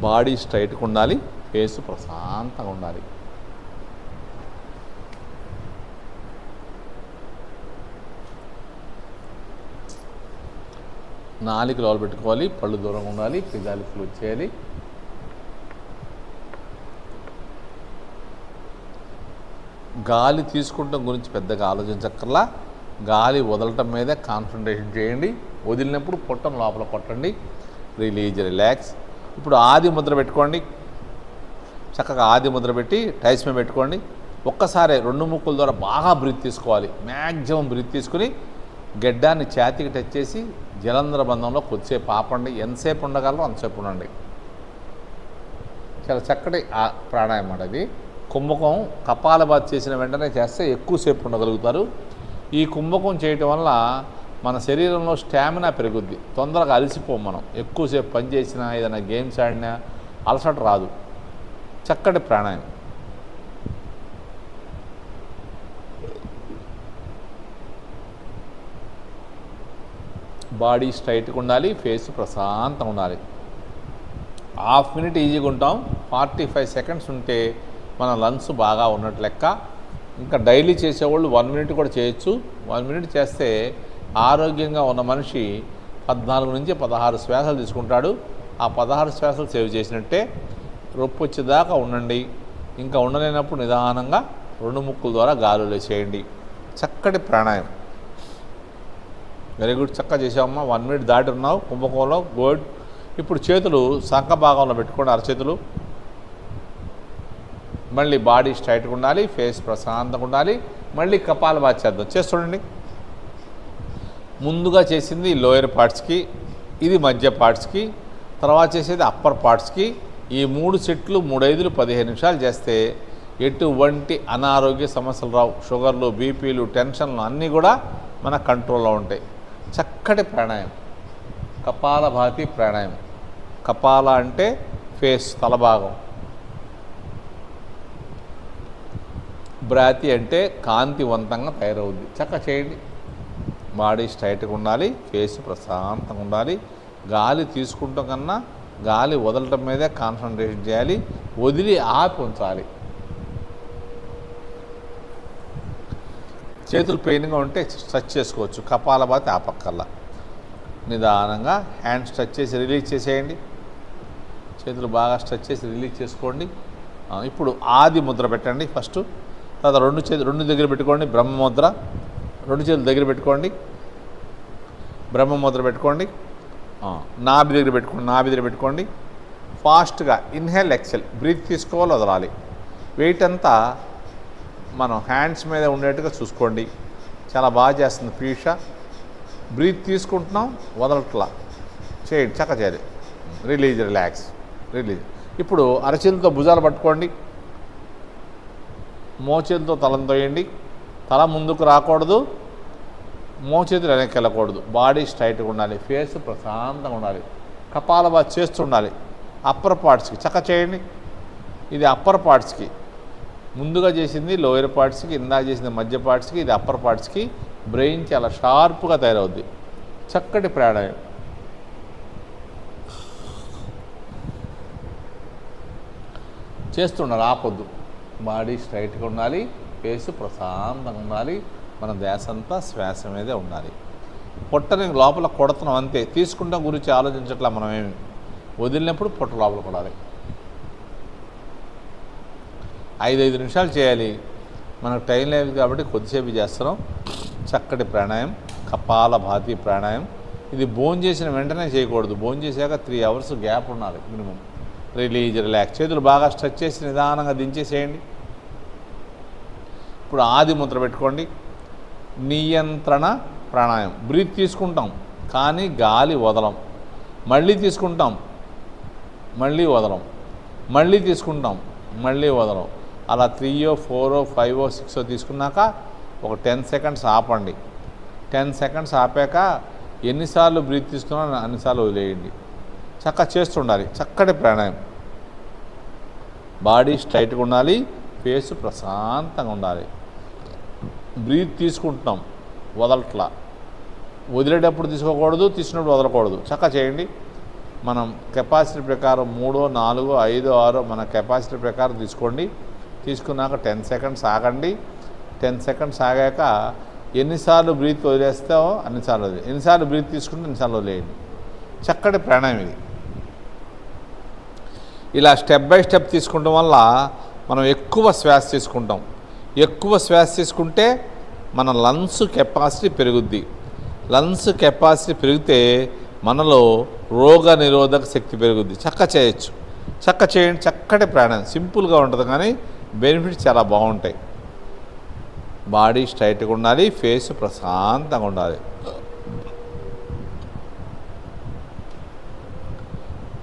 బాడీ స్ట్రైట్గా ఉండాలి, ఫేస్ ప్రశాంతంగా ఉండాలి. నాలుగు లోపల పెట్టుకోవాలి, పళ్ళు దూరంగా ఉండాలి, పెదాలు క్లోజ్ చేయాలి. గాలి తీసుకుంటాం గురించి పెద్దగా ఆలోచించక్కర్లా, గాలి వదలటం మీదే కాన్సన్ట్రేషన్ చేయండి. వదిలినప్పుడు పొట్టం లోపల కొట్టండి, రిలీజ్, రిలాక్స్. ఇప్పుడు ఆది ముద్ర పెట్టుకోండి, చక్కగా ఆది ముద్ర పెట్టి టైస్ మీద పెట్టుకోండి. ఒక్కసారి 2 ముక్కుల ద్వారా బాగా బ్రీత్ తీసుకోవాలి, మ్యాక్సిమం బ్రీత్ తీసుకుని గెడ్డాన్ని ఛాతీకి టచ్ చేసి జలంధర బంధంలో కొద్దిసేపు ఆపండి. ఎంతసేపు ఉండగలరో అంతసేపు ఉండండి. చాలా చక్కటి ప్రాణాయామం అది. కుంభకం కపాలభాతి చేసిన వెంటనే చేస్తే ఎక్కువసేపు ఉండగలుగుతారు. ఈ కుంభకం చేయటం వల్ల మన శరీరంలో స్టామినా పెరుగుద్ది, తొందరగా అలసిపోం. మనం ఎక్కువసేపు పని చేసినా, ఏదైనా గేమ్స్ ఆడినా అలసట రాదు. చక్కటి ప్రాణాయామం. బాడీ స్ట్రైట్గా ఉండాలి, ఫేస్ ప్రశాంతంగా ఉండాలి. హాఫ్ మినిట్ ఈజీగా ఉంటాం, 45 సెకండ్స్ ఉంటే మన లంగ్స్ బాగా ఉన్నట్టు లెక్క. ఇంకా డైలీ చేసేవాళ్ళు 1 మినిట్ కూడా చేయొచ్చు. 1 మినిట్ చేస్తే ఆరోగ్యంగా ఉన్న మనిషి 14 నుంచి 16 శ్వాసలు తీసుకుంటాడు. ఆ 16 శ్వాసలు సేవ్ చేసినట్టే. రొప్పు వచ్చేదాకా ఉండండి. ఇంకా ఉండలేనప్పుడు నిదానంగా 2 ముక్కుల ద్వారా గాలులు చేయండి. చక్కటి ప్రాణాయామం. వెరీ గుడ్, చక్కగా చేసావమ్మా. 1 మినిట్ దాటి ఉన్నావు కుంభకంలో, గుడ్. ఇప్పుడు చేతులు సంఖ భాగంలో పెట్టుకోండి, అరచేతులు. మళ్ళీ బాడీ స్ట్రైట్గా ఉండాలి, ఫేస్ ప్రశాంతంగా ఉండాలి. మళ్ళీ కపాలభాతి చేద్దాం. చేస్తుండండి. ముందుగా చేసింది లోయర్ పార్ట్స్కి, ఇది మధ్య పార్ట్స్కి, తర్వాత చేసేది అప్పర్ పార్ట్స్కి. ఈ 3 సెట్లు 3 5 15 నిమిషాలు చేస్తే ఎటువంటి అనారోగ్య సమస్యలు రావు. షుగర్లు, బీపీలు, టెన్షన్లు అన్నీ కూడా మన కంట్రోల్లో ఉంటాయి. చక్కటి ప్రాణాయామం, కపాలభాతి ప్రాణాయామం. కపాల అంటే ఫేస్, తలభాగం. భ్రాతి అంటే కాంతివంతంగా తయారవుద్ది. చక్కగా చేయండి. బాడీ స్ట్రైట్గా ఉండాలి, ఫేస్ ప్రశాంతంగా ఉండాలి. గాలి తీసుకుంటాం కన్నా గాలి వదలటం మీదే కాన్సన్ట్రేషన్ చేయాలి. వదిలి ఆపి ఉంచాలి. చేతులు పెయిన్గా ఉంటే స్ట్రెచ్ చేసుకోవచ్చు. కపాలభాతి ఆపక్కల్లా. నిదానంగా హ్యాండ్ స్ట్రెచ్ చేసి రిలీజ్ చేసేయండి. చేతులు బాగా స్ట్రెచ్ చేసి రిలీజ్ చేసుకోండి. ఇప్పుడు ఆది ముద్ర పెట్టండి ఫస్ట్. తర్వాత 2 చేతులు 2 దగ్గర పెట్టుకోండి, బ్రహ్మముద్ర. 2 చేతులు దగ్గర పెట్టుకోండి, బ్రహ్మముద్ర పెట్టుకోండి. నాభి దగ్గర పెట్టుకోండి, నాభి దగ్గర పెట్టుకోండి. ఫాస్ట్గా ఇన్హేల్, ఎక్సెల్. బ్రీత్ తీసుకోవాలి, వదలాలి. వెయిట్ అంతా మనం హ్యాండ్స్ మీద ఉండేట్టుగా చూసుకోండి. చాలా బాగా చేస్తుంది పీయూష. బ్రీత్ తీసుకుంటున్నాం, వదలట్లా. చేయండి, చక్కగా చేయాలి. Release, relax, release. ఇప్పుడు అరచేతులతో భుజాలు పట్టుకోండి, మోచేతులతో తలను తోయండి. తల ముందుకు రాకూడదు, మోచేతులు వెనక్కి వెళ్ళకూడదు. బాడీ స్ట్రైట్గా ఉండాలి, ఫేస్ ప్రశాంతంగా ఉండాలి. కపాలభాతి చేస్తుండాలి. అప్పర్ పార్ట్స్కి చక్కగా చేయండి. ఇది అప్పర్ పార్ట్స్కి. ముందుగా చేసింది లోయర్ పార్ట్స్కి, ఇందాక చేసింది మధ్య పార్ట్స్కి, ఇది అప్పర్ పార్ట్స్కి. బ్రెయిన్ చాలా షార్ప్గా తయారవుద్ది. చక్కటి ప్రాణాయామం. చేస్తుండాలి, ఆపొద్దు. బాడీ స్ట్రైట్గా ఉండాలి, ఫేస్ ప్రశాంతంగా ఉండాలి. మన ధ్యాస అంతా శ్వాస మీదే ఉండాలి. పొట్టని లోపల కొడుతున్నాం అంతే. తీసుకుంటాం గురించి ఆలోచించట్లా మనమేమి. వదిలినప్పుడు పొట్ట లోపల కొడాలి. 5 నిమిషాలు చేయాలి. మనకు టైం లేదు కాబట్టి కొద్దిసేపు చేస్తున్నాం. చక్కటి ప్రాణాయామం, కపాలభాతి ప్రాణాయామం. ఇది భోజనం చేసిన వెంటనే చేయకూడదు. భోజనం చేశాక 3 అవర్స్ గ్యాప్ ఉండాలి మినిమం. Release, relax. చేతులు బాగా స్ట్రెచ్ చేసి నిదానంగా దించేసేయండి. ఇప్పుడు ఆది ముద్ర పెట్టుకోండి. నియంత్రణ ప్రాణాయామం. బ్రీత్ తీసుకుంటాం కానీ గాలి వదలం. మళ్ళీ తీసుకుంటాం, మళ్ళీ వదలం. మళ్ళీ తీసుకుంటాం, మళ్ళీ వదలం. అలా 3 4 5 6 తీసుకున్నాక ఒక 10 సెకండ్స్ ఆపండి. 10 సెకండ్స్ ఆపాక ఎన్నిసార్లు బ్రీత్ తీసుకున్నా అన్నిసార్లు వదిలేయండి. చక్కగా చేస్తుండాలి. చక్కటి ప్రాణాయామం. బాడీ స్ట్రైట్గా ఉండాలి, ఫేస్ ప్రశాంతంగా ఉండాలి. బ్రీత్ తీసుకుంటున్నాం, వదలట్లా. వదిలేటప్పుడు తీసుకోకూడదు, తీసినప్పుడు వదలకూడదు. చక్కగా చేయండి. మనం కెపాసిటీ ప్రకారం 3, 4, 5, 6 మన కెపాసిటీ ప్రకారం తీసుకోండి. తీసుకున్నాక 10 సెకండ్స్ ఆగండి. 10 సెకండ్స్ ఆగాక ఎన్నిసార్లు బ్రీత్ వదిలేస్తావో అన్నిసార్లు వదిలే, ఎన్నిసార్లు బ్రీత్ తీసుకుంటే ఎన్నిసార్లు వదిలేయండి. చక్కటి ప్రాణాయామం ఇది. ఇలా స్టెప్ బై స్టెప్ తీసుకుంటాం వల్ల మనం ఎక్కువ శ్వాస తీసుకుంటాం. ఎక్కువ శ్వాస తీసుకుంటే మన లంగ్స్ కెపాసిటీ పెరుగుద్ది. లంగ్స్ కెపాసిటీ పెరిగితే మనలో రోగ నిరోధక శక్తి పెరుగుద్ది. చేయొచ్చు. చేయండి. చక్కటి ప్రాణాయామం సింపుల్గా ఉంటుంది కానీ బెనిఫిట్స్ చాలా బాగుంటాయి. బాడీ స్ట్రైట్గా ఉండాలి, ఫేస్ ప్రశాంతంగా ఉండాలి.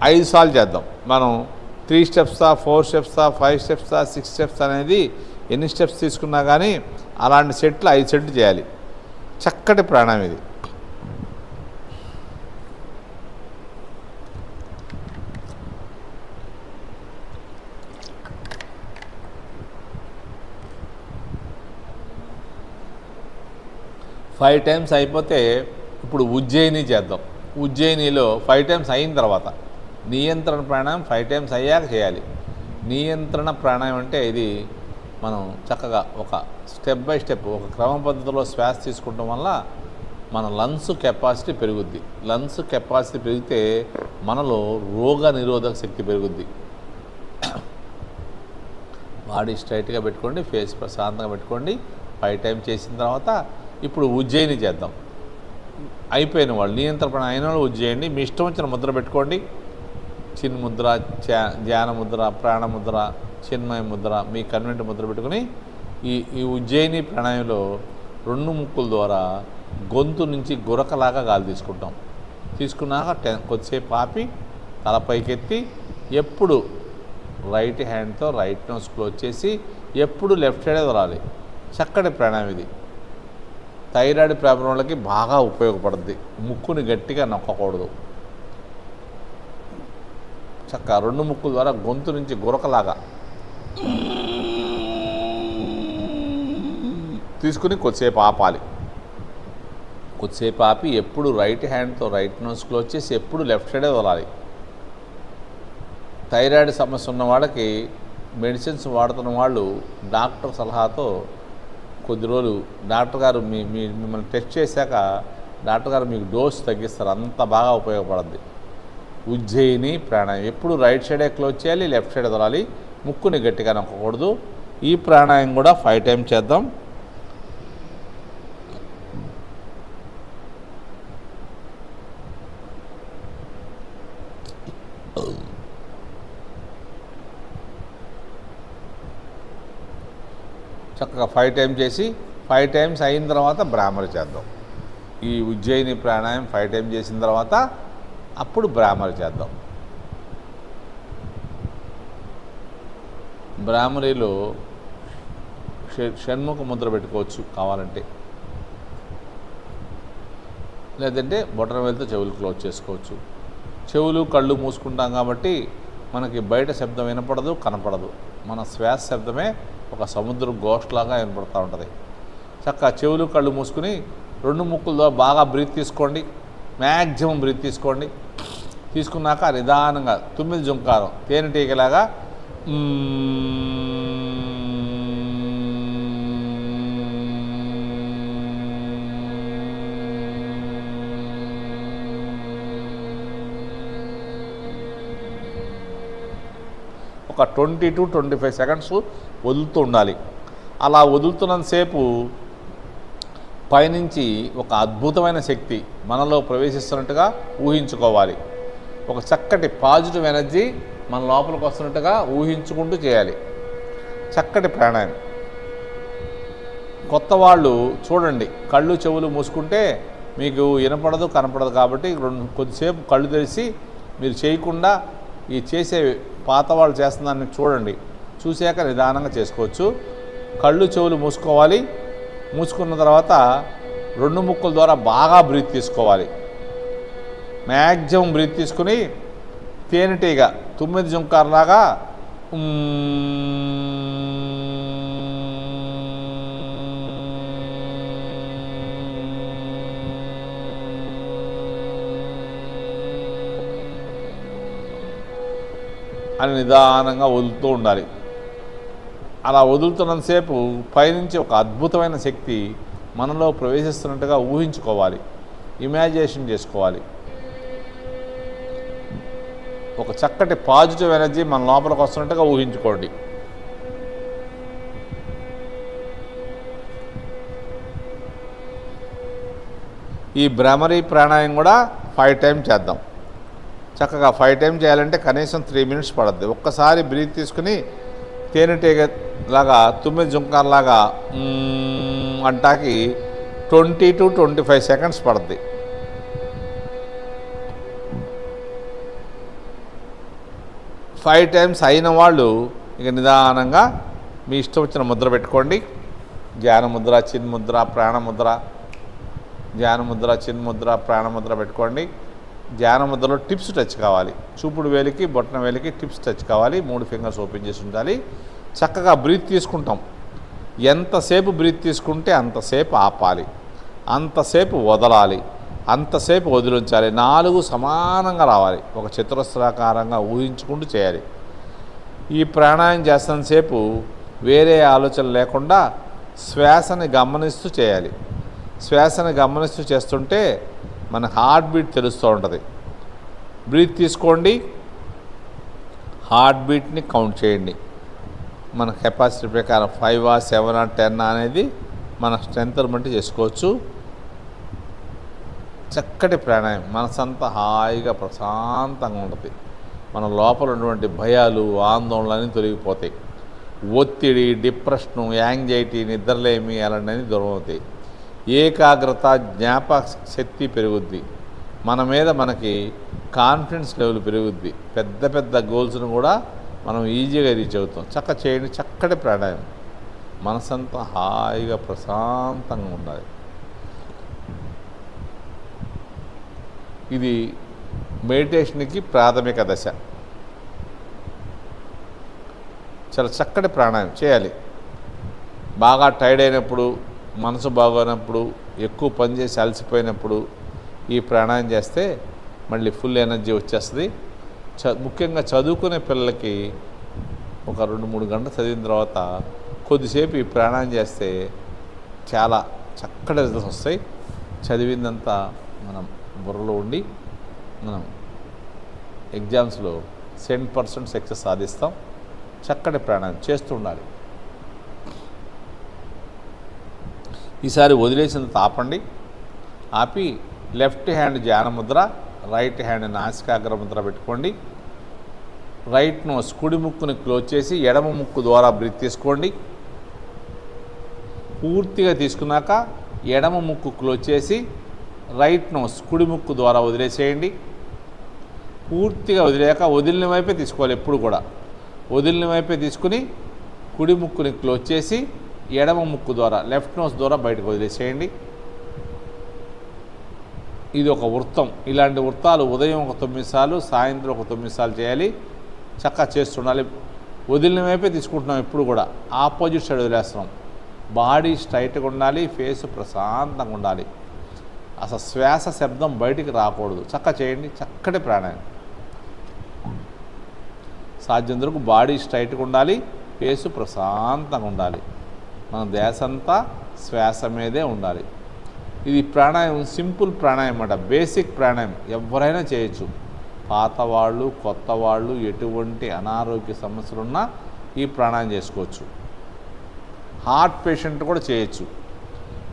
5 సార్లు చేద్దాం. మనం 3 స్టెప్సా, 4 స్టెప్సా, 5 స్టెప్సా, 6 స్టెప్స్ అనేది ఎన్ని స్టెప్స్ తీసుకున్నా కానీ అలాంటి సెట్లు 5 సెట్లు చేయాలి. చక్కటి ప్రాణాయామం ఇది. ఫైవ్ టైమ్స్ అయిపోతే ఇప్పుడు ఉజ్జయిని చేద్దాం. ఉజ్జయినిలో 5 టైమ్స్ అయిన తర్వాత నియంత్రణ ప్రాణాయామం 5 టైమ్స్ అయ్యాక చేయాలి. నియంత్రణ ప్రాణాయామం అంటే ఇది మనం చక్కగా ఒక స్టెప్ బై స్టెప్ ఒక క్రమ పద్ధతిలో శ్వాస తీసుకుంటాం వల్ల మన లంగ్స్ కెపాసిటీ పెరుగుద్ది. లంగ్స్ కెపాసిటీ పెరిగితే మనలో రోగ నిరోధక శక్తి పెరుగుద్ది. బాడీ స్ట్రైట్గా పెట్టుకోండి, ఫేస్ ప్రశాంతంగా పెట్టుకోండి. 5 టైమ్స్ చేసిన తర్వాత ఇప్పుడు ఉజ్జయిని చేద్దాం. అయిపోయిన వాళ్ళు నియంత్రణ అయిన వాళ్ళు ఉజ్జయిని మీ ఇష్టం వచ్చిన ముద్ర పెట్టుకోండి. చిన్ ముద్ర, ధ్యాన ముద్ర, ప్రాణముద్ర, చిన్మయ ముద్ర, మీ కన్వెంట్ ముద్ర పెట్టుకుని ఈ ఉజ్జయిని ప్రాణాయంలో 2 ముక్కుల ద్వారా గొంతు నుంచి గురకలాగా గాలి తీసుకుంటాం. తీసుకున్నాక కొద్దిసేపు ఆపి తల పైకెత్తి ఎప్పుడు రైట్ హ్యాండ్తో రైట్ నోస్ క్లోజ్ చేసి ఎప్పుడు లెఫ్ట్ సైడే వదలాలి. చక్కటి ప్రాణాయామం ఇది. థైరాయిడ్ ప్రాబ్లం వాళ్ళకి బాగా ఉపయోగపడుద్ది. ముక్కుని గట్టిగా నొక్కకూడదు. చక్కగా 2 ముక్కుల ద్వారా గొంతు నుంచి గురకలాగా తీసుకుని కొద్దిసేపు ఆపాలి. కొద్దిసేపు ఆపి ఎప్పుడు రైట్ హ్యాండ్తో రైట్ నోస్ క్లోజ్ చేసి ఎప్పుడు లెఫ్ట్ సైడే వదలాలి. థైరాయిడ్ సమస్య ఉన్న వాళ్ళకి మెడిసిన్స్ వాడుతున్న వాళ్ళు డాక్టర్ సలహాతో కొద్ది రోజులు డాక్టర్ గారు మిమ్మల్ని టెస్ట్ చేశాక డాక్టర్ గారు మీకు డోస్ తగ్గిస్తారు. అంత బాగా ఉపయోగపడుద్ది. ఉజ్జయిని ప్రాణాయామం ఎప్పుడు రైట్ సైడే క్లోజ్ చేయాలి, లెఫ్ట్ సైడ్ వదలాలి. ముక్కుని గట్టిగా నొక్కకూడదు. ఈ ప్రాణాయామం కూడా 5 టైమ్స్ చేద్దాం. చక్కగా 5 టైమ్స్ చేసి 5 టైమ్స్ అయిన తర్వాత బ్రాహ్మరి చేద్దాం. ఈ ఉజ్జయిని ప్రాణాయామం 5 టైమ్స్ చేసిన తర్వాత అప్పుడు బ్రాహ్మరి చేద్దాం. బ్రాహ్మరిలో షణ్ముఖ ముద్ర పెట్టుకోవచ్చు కావాలంటే, లేదంటే బొటన వేలుతో చెవులు క్లోజ్ చేసుకోవచ్చు. చెవులు కళ్ళు మూసుకుంటాం కాబట్టి మనకి బయట శబ్దం వినపడదు, కనపడదు. మన శ్వాస శబ్దమే ఒక సముద్ర ఘోషలాగా వినపడుతూ ఉంటుంది. చక్కగా చెవులు కళ్ళు మూసుకుని 2 ముక్కులతో బాగా బ్రీత్ తీసుకోండి. మ్యాక్సిమం బ్రీత్ తీసుకోండి. తీసుకున్నాక నిదానంగా 9 జుంకారం తేనెటీగలాగా ఒక 20 to 25 సెకండ్స్ వదులుతూ ఉండాలి. అలా వదులుతున్నంతసేపు పైనుంచి ఒక అద్భుతమైన శక్తి మనలో ప్రవేశిస్తున్నట్టుగా ఊహించుకోవాలి. ఒక చక్కటి పాజిటివ్ ఎనర్జీ మన లోపలికి వస్తున్నట్టుగా ఊహించుకుంటూ చేయాలి. చక్కటి ప్రాణాయామం. కొత్త వాళ్ళు చూడండి, కళ్ళు చెవులు మూసుకుంటే మీకు వినపడదు, కనపడదు. కాబట్టి కొద్దిసేపు కళ్ళు తెరిచి మీరు చేయకుండా ఈ చేసే పాత వాళ్ళు చేస్తుందాన్ని చూడండి. చూశాక నిదానంగా చేసుకోవచ్చు. కళ్ళు చెవులు మూసుకోవాలి. మూసుకున్న తర్వాత 2 ముక్కుల ద్వారా బాగా బ్రీత్ తీసుకోవాలి. మ్యాక్సిమం బ్రీత్ తీసుకుని తేనెటీగ 9 జుంకార్లాగా అని నిదానంగా వదులుతూ ఉండాలి. అలా వదులుతున్నంతసేపు పైనుంచి ఒక అద్భుతమైన శక్తి మనలో ప్రవేశిస్తున్నట్టుగా ఊహించుకోవాలి, ఇమాజినేషన్ చేసుకోవాలి. ఒక చక్కటి పాజిటివ్ ఎనర్జీ మన లోపలికి వస్తున్నట్టుగా ఊహించుకోండి. ఈ భ్రమరీ ప్రాణాయామం కూడా 5 టైమ్స్ చేద్దాం. చక్కగా 5 టైమ్స్ చేయాలంటే కనీసం 3 మినిట్స్ పడుద్ది. ఒక్కసారి బ్రీత్ తీసుకుని తేనెటీగ లాగా, తుమ్మెద జుంకాలాగా అంటాకి 20 to 25 సెకండ్స్ పడుద్ది. ఫైవ్ టైమ్స్ అయిన వాళ్ళు ఇక నిదానంగా మీ ఇష్టం వచ్చిన ముద్ర పెట్టుకోండి. ధ్యానముద్ర, చిన్ముద్ర, ప్రాణముద్ర, ధ్యానముద్ర, చిన్ముద్ర, ప్రాణముద్ర పెట్టుకోండి. ధ్యానముద్రలో టిప్స్ టచ్ కావాలి. చూపుడు వేలికి, బొట్టన వేలికి టిప్స్ టచ్ కావాలి. 3 ఫింగర్స్ ఓపెన్ చేసి ఉండాలి. చక్కగా బ్రీత్ తీసుకుంటాం. ఎంతసేపు బ్రీత్ తీసుకుంటే అంతసేపు ఆపాలి, అంతసేపు వదలాలి, అంతసేపు వదిలించాలి. 4 సమానంగా రావాలి. ఒక చతురస్రాకారంగా ఊహించుకుంటూ చేయాలి. ఈ ప్రాణాయామం చేస్తున్నంతసేపు వేరే ఆలోచన లేకుండా శ్వాసని గమనిస్తూ చేయాలి. శ్వాసని గమనిస్తూ చేస్తుంటే మన హార్ట్ బీట్ తెలుస్తూ ఉంటుంది. బ్రీత్ తీసుకోండి, హార్ట్ బీట్ని కౌంట్ చేయండి. మన కెపాసిటీ ప్రకారం 5 or 7 or 10 అనేది మన స్ట్రెంత్ బట్టి చేసుకోవచ్చు. చక్కటి ప్రాణాయామం మనసంతా హాయిగా ప్రశాంతంగా ఉంటుంది. మన లోపల ఉన్నటువంటి భయాలు, ఆందోళనలు తొలగిపోతాయి. ఒత్తిడి, డిప్రెషను, యాంగ్జైటీ, నిద్రలేమి అలాంటివన్నీ దూరం అవుతాయి. ఏకాగ్రత, జ్ఞాపక శక్తి పెరుగుద్ది. మన మీద మనకి కాన్ఫిడెన్స్ లెవెల్ పెరుగుద్ది. పెద్ద పెద్ద గోల్స్ను కూడా మనం ఈజీగా రీచ్ అవుతాం. చేయండి చక్కటి ప్రాణాయామం. మనసంతా హాయిగా ప్రశాంతంగా ఉండాలి. ఇది మెడిటేషన్కి ప్రాథమిక దశ. చాలా చక్కటి ప్రాణాయామం చేయాలి. బాగా టైర్డ్ అయినప్పుడు, మనసు బాగోనప్పుడు, ఎక్కువ పని చేసి అలసిపోయినప్పుడు ఈ ప్రాణాయామం చేస్తే మళ్ళీ ఫుల్ ఎనర్జీ వచ్చేస్తుంది. ముఖ్యంగా చదువుకునే పిల్లలకి ఒక 2-3 గంటలు చదివిన తర్వాత కొద్దిసేపు ఈ ప్రాణాయామం చేస్తే చాలా చక్కటి రిజల్ట్స్ వస్తాయి. చదివిందంతా మనం బుర్రలో ఉండి మనం ఎగ్జామ్స్లో 100% సక్సెస్ సాధిస్తాం. చక్కటి ప్రాణాయామం చేస్తూ ఉండాలి. ఈసారి వదిలేసినంత ఆపండి. ఆపి left hand ధ్యానముద్ర, right hand నాసికాగ్ర Mudra పెట్టుకోండి. రైట్ నోస్, కుడి ముక్కుని క్లోజ్ చేసి ఎడమ ముక్కు ద్వారా బ్రీత్ తీసుకోండి. పూర్తిగా తీసుకున్నాక ఎడమ ముక్కు క్లోజ్ చేసి రైట్ నోస్, కుడి ముక్కు ద్వారా వదిలేసేయండి. పూర్తిగా వదిలేక వదిలిన వైపే తీసుకోవాలి. ఎప్పుడు కూడా వదిలిన వైపే తీసుకుని కుడి ముక్కుని క్లోజ్ చేసి ఎడమ ముక్కు ద్వారా, లెఫ్ట్ నోస్ ద్వారా బయటకు వదిలేసేయండి. ఇది ఒక వృత్తం. ఇలాంటి వృత్తాలు ఉదయం ఒక 9 సార్లు, సాయంత్రం ఒక 9 సార్లు చేయాలి. చక్కగా చేస్తుండాలి. వదిలిన వైపే తీసుకుంటున్నాం. ఎప్పుడు కూడా ఆపోజిట్ సైడ్ వదిలేస్తున్నాం. బాడీ స్ట్రైట్గా ఉండాలి, ఫేస్ ప్రశాంతంగా ఉండాలి. అసలు శ్వాస శబ్దం బయటికి రాకూడదు. చక్కగా చేయండి చక్కటి ప్రాణాయామం. సాధ్యం వరకు బాడీ స్ట్రైట్గా ఉండాలి, ఫేసు ప్రశాంతంగా ఉండాలి. మన ధ్యాసంతా శ్వాస మీదే ఉండాలి. ఇది ప్రాణాయామం సింపుల్ ప్రాణాయామం అన్నమాట. బేసిక్ ప్రాణాయామం ఎవరైనా చేయొచ్చు. పాత వాళ్ళు, కొత్త వాళ్ళు, ఎటువంటి అనారోగ్య సమస్యలున్నా ఈ ప్రాణాయామం చేసుకోవచ్చు. హార్ట్ పేషెంట్ కూడా చేయొచ్చు.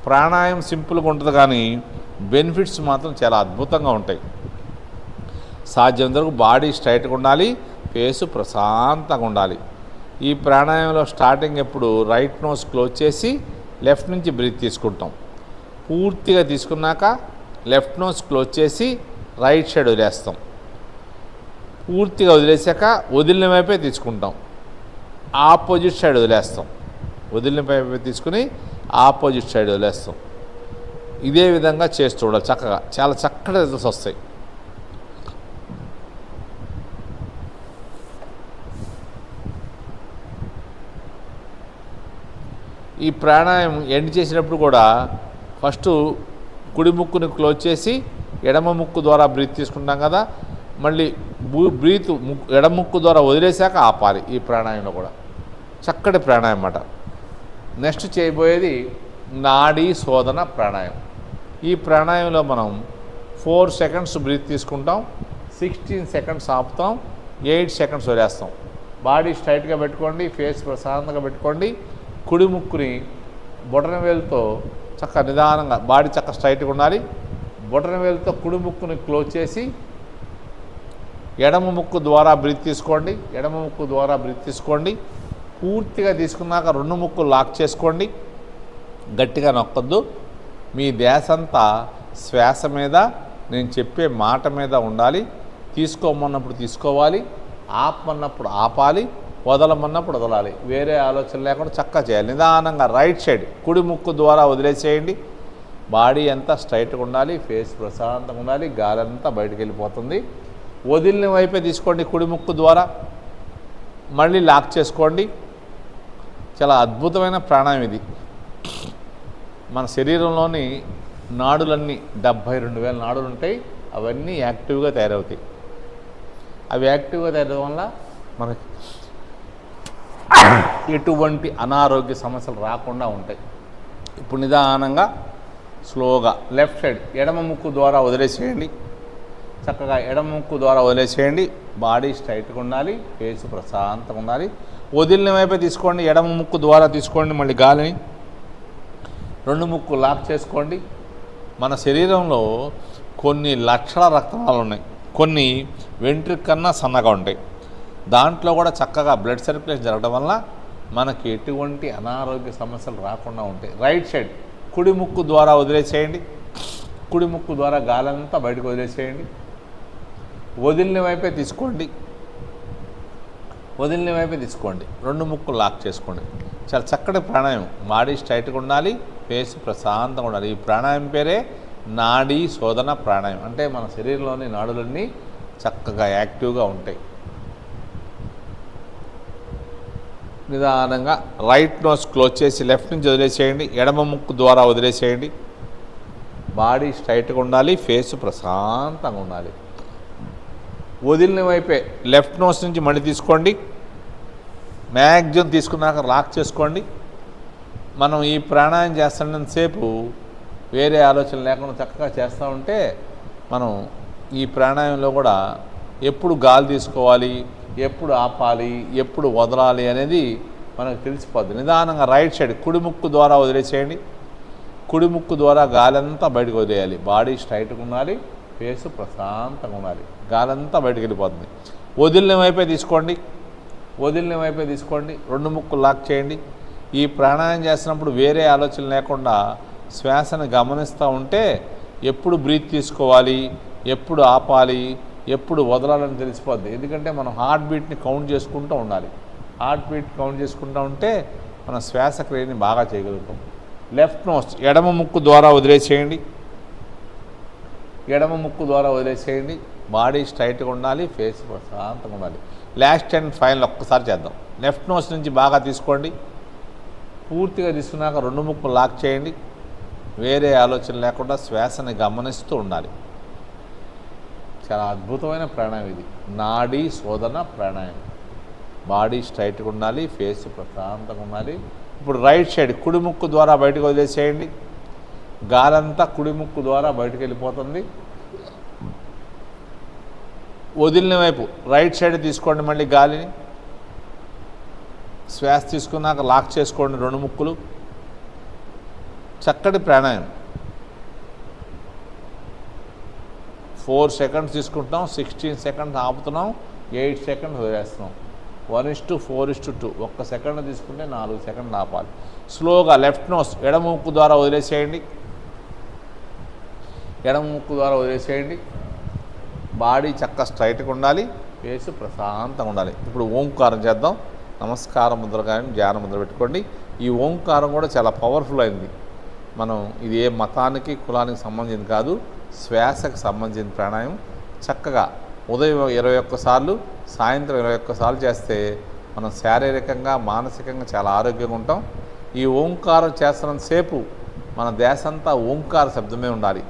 ప్రాణాయామం సింపుల్గా ఉంటుంది కానీ బెనిఫిట్స్ మాత్రం చాలా అద్భుతంగా ఉంటాయి. సాధ్యం వరకు బాడీ స్ట్రైట్గా ఉండాలి, ఫేసు ప్రశాంతంగా ఉండాలి. ఈ ప్రాణాయామంలో స్టార్టింగ్ ఎప్పుడు రైట్ నోస్ క్లోజ్ చేసి లెఫ్ట్ నుంచి బ్రీత్ తీసుకుంటాం. పూర్తిగా తీసుకున్నాక లెఫ్ట్ నోస్ క్లోజ్ చేసి రైట్ సైడ్ వదిలేస్తాం. పూర్తిగా వదిలేసాక వదిలిన వైపే తీసుకుంటాం. ఆపోజిట్ సైడ్ వదిలేస్తాం. వదిలిన వైపే తీసుకుని ఆపోజిట్ సైడ్ వదిలేస్తాం. ఇదే విధంగా చేస్తూ ఉండాలి. చక్కగా చాలా చక్కటి రిజల్ట్స్ వస్తాయి. ఈ ప్రాణాయామం ఎండ్ చేసినప్పుడు కూడా ఫస్ట్ కుడి ముక్కుని క్లోజ్ చేసి ఎడమ ముక్కు ద్వారా బ్రీత్ తీసుకుంటాం కదా, మళ్ళీ బ్రీత్ ఎడమ ముక్కు ద్వారా వదిలేశాక ఆపాలి. ఈ ప్రాణాయంలో కూడా చక్కటి ప్రాణాయం అన్నమాట. నెక్స్ట్ చేయబోయేది నాడీ శోధన ప్రాణాయం. ఈ ప్రాణాయంలో మనం 4 సెకండ్స్ బ్రీత్ తీసుకుంటాం, 16 సెకండ్స్ ఆపుతాం, 8 సెకండ్స్ వదిలేస్తాం. బాడీ స్ట్రైట్గా పెట్టుకోండి, ఫేస్ ప్రశాంతంగా పెట్టుకోండి. కుడి ముక్కుని బొటన వేలుతో చక్క నిదానంగా, బాడీ చక్క స్ట్రైట్గా ఉండాలి. బొటన వేలుతో కుడి ముక్కుని క్లోజ్ చేసి ఎడమ ముక్కు ద్వారా బ్రీత్ తీసుకోండి. ఎడమ ముక్కు ద్వారా బ్రీత్ తీసుకోండి. పూర్తిగా తీసుకున్నాక 2 ముక్కులు లాక్ చేసుకోండి. గట్టిగా నొక్కొద్దు. మీ ధ్యాసంతా శ్వాస మీద, నేను చెప్పే మాట మీద ఉండాలి. తీసుకోమన్నప్పుడు తీసుకోవాలి, ఆపమన్నప్పుడు ఆపాలి, వదలమన్నప్పుడు వదలాలి. వేరే ఆలోచన లేకుండా చక్కగా చేయాలి. నిదానంగా రైట్ సైడ్ కుడి ముక్కు ద్వారా వదిలేసేయండి. బాడీ అంతా స్ట్రైట్గా ఉండాలి, ఫేస్ ప్రశాంతంగా ఉండాలి, గాలి అంతా బయటకు వెళ్ళిపోతుంది. వదిలిన వైపే తీసుకోండి కుడి ముక్కు ద్వారా, మళ్ళీ లాక్ చేసుకోండి. చాలా అద్భుతమైన ప్రాణాయం ఇది. మన శరీరంలోని నాడులన్నీ 72,000 నాడులు ఉంటాయి. అవన్నీ యాక్టివ్గా తయారవుతాయి. అవి యాక్టివ్గా తయారవడం వల్ల మనకి ఎటువంటి అనారోగ్య సమస్యలు రాకుండా ఉంటాయి. ఇప్పుడు నిదానంగా స్లోగా లెఫ్ట్ సైడ్ ఎడమ ముక్కు ద్వారా వదిలేసేయండి. చక్కగా ఎడమ ముక్కు ద్వారా వదిలేసేయండి. బాడీ స్ట్రైట్గా ఉండాలి, ఫేస్ ప్రశాంతంగా ఉండాలి. వదిలిన వైపే తీసుకోండి. ఎడమ ముక్కు ద్వారా తీసుకోండి. మళ్ళీ గాలిని 2 ముక్కు లాక్ చేసుకోండి. మన శరీరంలో కొన్ని లక్షల రక్తనాళాలు ఉన్నాయి. కొన్ని వెంట్రుక కన్నా సన్నగా ఉంటాయి. దాంట్లో కూడా చక్కగా బ్లడ్ సర్క్యులేషన్ జరగడం వల్ల మనకి ఎటువంటి అనారోగ్య సమస్యలు రాకుండా ఉంటాయి. రైట్ సైడ్ కుడి ముక్కు ద్వారా వదిలేసేయండి. కుడి ముక్కు ద్వారా గాలంతా బయటకు వదిలేసేయండి. వదిలిన వైపే తీసుకోండి. వదిలిన వైపే తీసుకోండి. 2 ముక్కులు లాక్ చేసుకోండి. చాలా చక్కటి ప్రాణాయామం. బాడీ స్ట్రైట్గా ఉండాలి, ఫేస్ ప్రశాంతంగా ఉండాలి. ఈ ప్రాణాయామం పేరే నాడీ శోధన ప్రాణాయామం. అంటే మన శరీరంలోని నాడులన్నీ చక్కగా యాక్టివ్గా ఉంటాయి. నిదానంగా రైట్ నోస్ క్లోజ్ చేసి లెఫ్ట్ నుంచి వదిలేసేయండి. ఎడమ ముక్కు ద్వారా వదిలేసేయండి. బాడీ స్ట్రైట్గా ఉండాలి, ఫేస్ ప్రశాంతంగా ఉండాలి. వదిలిన వైపే లెఫ్ట్ నోస్ నుంచి మళ్ళీ తీసుకోండి. మ్యాక్సిమం తీసుకున్నాక లాక్ చేసుకోండి. మనం ఈ ప్రాణాయామం చేస్తున్నంతసేపు వేరే ఆలోచన లేకుండా చక్కగా చేస్తూ ఉంటే మనం ఈ ప్రాణాయామంలో కూడా ఎప్పుడు గాలి తీసుకోవాలి, ఎప్పుడు ఆపాలి, ఎప్పుడు వదలాలి అనేది మనకు తెలిసిపోద్ది. నిదానంగా రైట్ సైడ్ కుడి ముక్కు ద్వారా వదిలేసేయండి. కుడి ముక్కు ద్వారా గాలంతా బయటకు వదిలేయాలి. బాడీ స్ట్రైట్గా ఉండాలి, ఫేస్ ప్రశాంతంగా ఉండాలి. గాలంతా బయటకు వెళ్ళిపోతుంది. వదిలిన వైపే తీసుకోండి. వదిలిన వైపే తీసుకోండి. 2 ముక్కులు లాక్ చేయండి. ఈ ప్రాణాయామం చేస్తున్నప్పుడు వేరే ఆలోచన లేకుండా శ్వాసను గమనిస్తూ ఉంటే ఎప్పుడు బ్రీత్ తీసుకోవాలి, ఎప్పుడు ఆపాలి, ఎప్పుడు వదలాలని తెలిసిపోద్ది. ఎందుకంటే మనం హార్ట్ బీట్ని కౌంట్ చేసుకుంటూ ఉండాలి. హార్ట్ బీట్ కౌంట్ చేసుకుంటూ ఉంటే మన శ్వాసక్రియని బాగా చేయగలుగుతాం. లెఫ్ట్ నోస్ ఎడమ ముక్కు ద్వారా వదిలేసేయండి. ఎడమ ముక్కు ద్వారా వదిలేసేయండి. బాడీ స్ట్రైట్గా ఉండాలి, ఫేస్ ప్రశాంతంగా ఉండాలి. లాస్ట్ అండ్ ఫైనల్ ఒక్కసారి చేద్దాం. లెఫ్ట్ నోస్ నుంచి బాగా తీసుకోండి. పూర్తిగా తీసుకున్నాక 2 ముక్కులు లాక్ చేయండి. వేరే ఆలోచన లేకుండా శ్వాసని గమనిస్తూ ఉండాలి. చాలా అద్భుతమైన ప్రాణాయామం ఇది. నాడీ శోధన ప్రాణాయామం. బాడీ స్ట్రైట్గా ఉండాలి, ఫేస్ ప్రశాంతంగా ఉండాలి. ఇప్పుడు రైట్ సైడ్ కుడి ముక్కు ద్వారా బయటకు వదిలేసేయండి. గాలంతా కుడి ముక్కు ద్వారా బయటకు వెళ్ళిపోతుంది. వదిలిన వైపు రైట్ సైడ్ తీసుకోండి. మళ్ళీ గాలిని శ్వాస తీసుకున్నాక లాక్ చేసుకోండి 2 ముక్కులు. చక్కటి ప్రాణాయామం. 4 సెకండ్స్ తీసుకుంటున్నాం, 16 సెకండ్స్ ఆపుతున్నాం, 8 సెకండ్స్ వదిలేస్తున్నాం. 1:4:2. 1 సెకండ్ తీసుకుంటే 4 సెకండ్లు ఆపాలి. స్లోగా లెఫ్ట్ నోస్ ఎడమ ముక్కు ద్వారా వదిలేసేయండి. ఎడమ ముక్కు ద్వారా వదిలేసేయండి. బాడీ చక్క స్ట్రైట్గా ఉండాలి, ఫేస్ ప్రశాంతంగా ఉండాలి. ఇప్పుడు ఓంకారం చేద్దాం. నమస్కారం ముద్ర కానీ ధ్యాన ముద్ర పెట్టుకోండి. ఈ ఓంకారం కూడా చాలా పవర్ఫుల్ అయింది. మనం ఇది ఏ మతానికి కులానికి సంబంధించింది కాదు, శ్వాసకు సంబంధించిన ప్రాణాయామం. చక్కగా ఉదయం 21 సార్లు, సాయంత్రం 21 సార్లు చేస్తే మనం శారీరకంగా మానసికంగా చాలా ఆరోగ్యంగా ఉంటాం. ఈ ఓంకారం చేస్తున్నంతసేపు మన దేశంతా ఓంకార శబ్దమే ఉండాలి.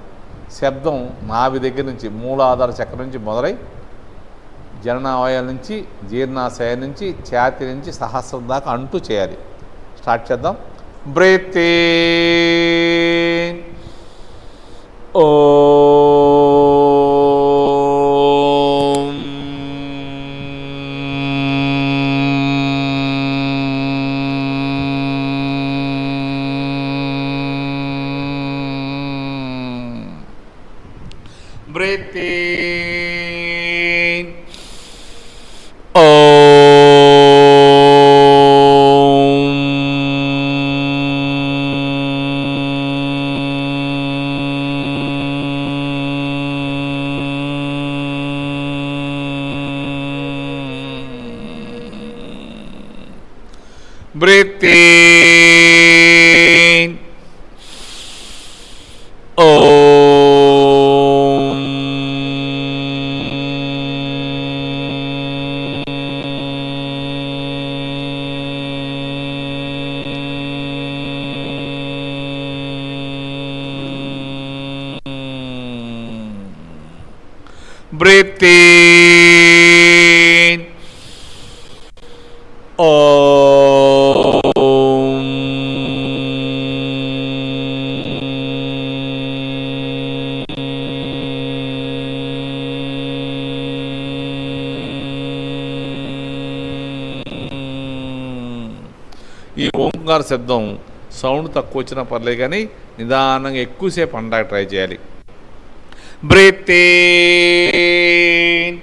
శబ్దం నాభి దగ్గర నుంచి మూలాధార చక్రం నుంచి మొదలై జననావయాల నుంచి, జీర్ణాశయం నుంచి, ఛాతి నుంచి సహస్రం దాకా అంటూ చేయాలి. స్టార్ట్ చేద్దాం. Breathe in. ఓం. Breathe in. Breathe in. Breathe in. ఈ ఓంకార శబ్దం సౌండ్ తక్కువ వచ్చినా పర్లేదు కానీ నిదానంగా ఎక్కువసేపు అనడానికి ట్రై చేయాలి. Breathe in.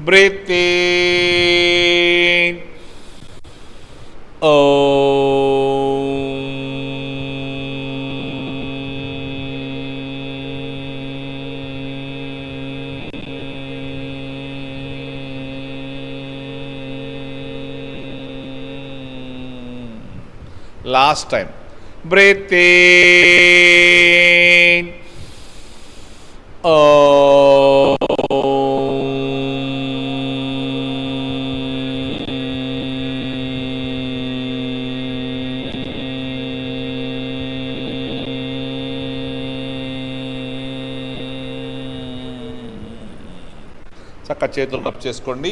Breathe in. Last time. Breathe in. చక్కగా చేతులు రబ్ చేసుకోండి,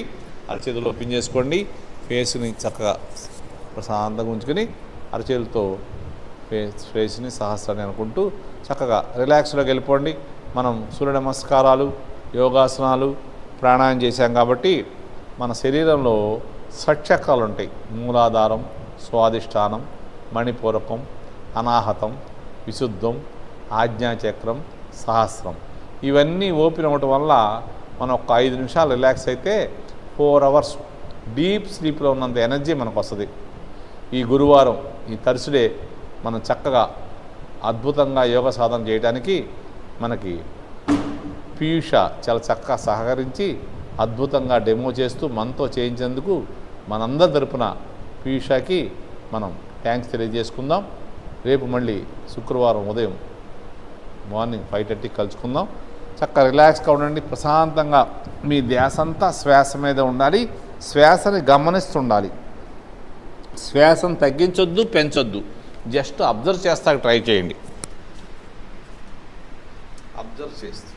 అరచేతులు ఓపెన్ చేసుకోండి, ఫేస్ని చక్కగా ప్రశాంతంగా ఉంచుకొని అరచేతులతో ఫేస్ని సహస్రాన్ని అనుకుంటూ చక్కగా రిలాక్స్లోకి వెళ్ళిపోండి. మనం సూర్య నమస్కారాలు, యోగాసనాలు, ప్రాణాయామం చేశాం కాబట్టి మన శరీరంలో షట్చక్రాలు ఉంటాయి. మూలాధారం, స్వాధిష్టానం, మణిపూరకం, అనాహతం, విశుద్ధం, ఆజ్ఞాచక్రం, సహస్రం. ఇవన్నీ ఓపెన్ అవ్వటం వల్ల మనం ఒక 5 నిమిషాలు రిలాక్స్ అయితే 4 అవర్స్ డీప్ స్లీప్లో ఉన్నంత ఎనర్జీ మనకు వస్తుంది. ఈ గురువారం, ఈ థర్స్డే మనం చక్కగా అద్భుతంగా యోగ సాధన చేయడానికి మనకి పీయూష చాలా చక్కగా సహకరించి అద్భుతంగా డెమో చేస్తూ మనతో చేయించేందుకు మనందరి తరపున పీయూషకి మనం థ్యాంక్స్ తెలియజేసుకుందాం. రేపు మళ్ళీ శుక్రవారం ఉదయం మార్నింగ్ 5:30 కలుసుకుందాం. చక్కగా రిలాక్స్గా ఉండండి. ప్రశాంతంగా మీ ధ్యాస అంతా శ్వాస మీద ఉండాలి. శ్వాసని గమనిస్తుండాలి. శ్వాసను తగ్గించొద్దు, పెంచొద్దు. జస్ట్ అబ్జర్వ్ చేస్తాక ట్రై చేయండి. అబ్జర్వ్ చేస్తూ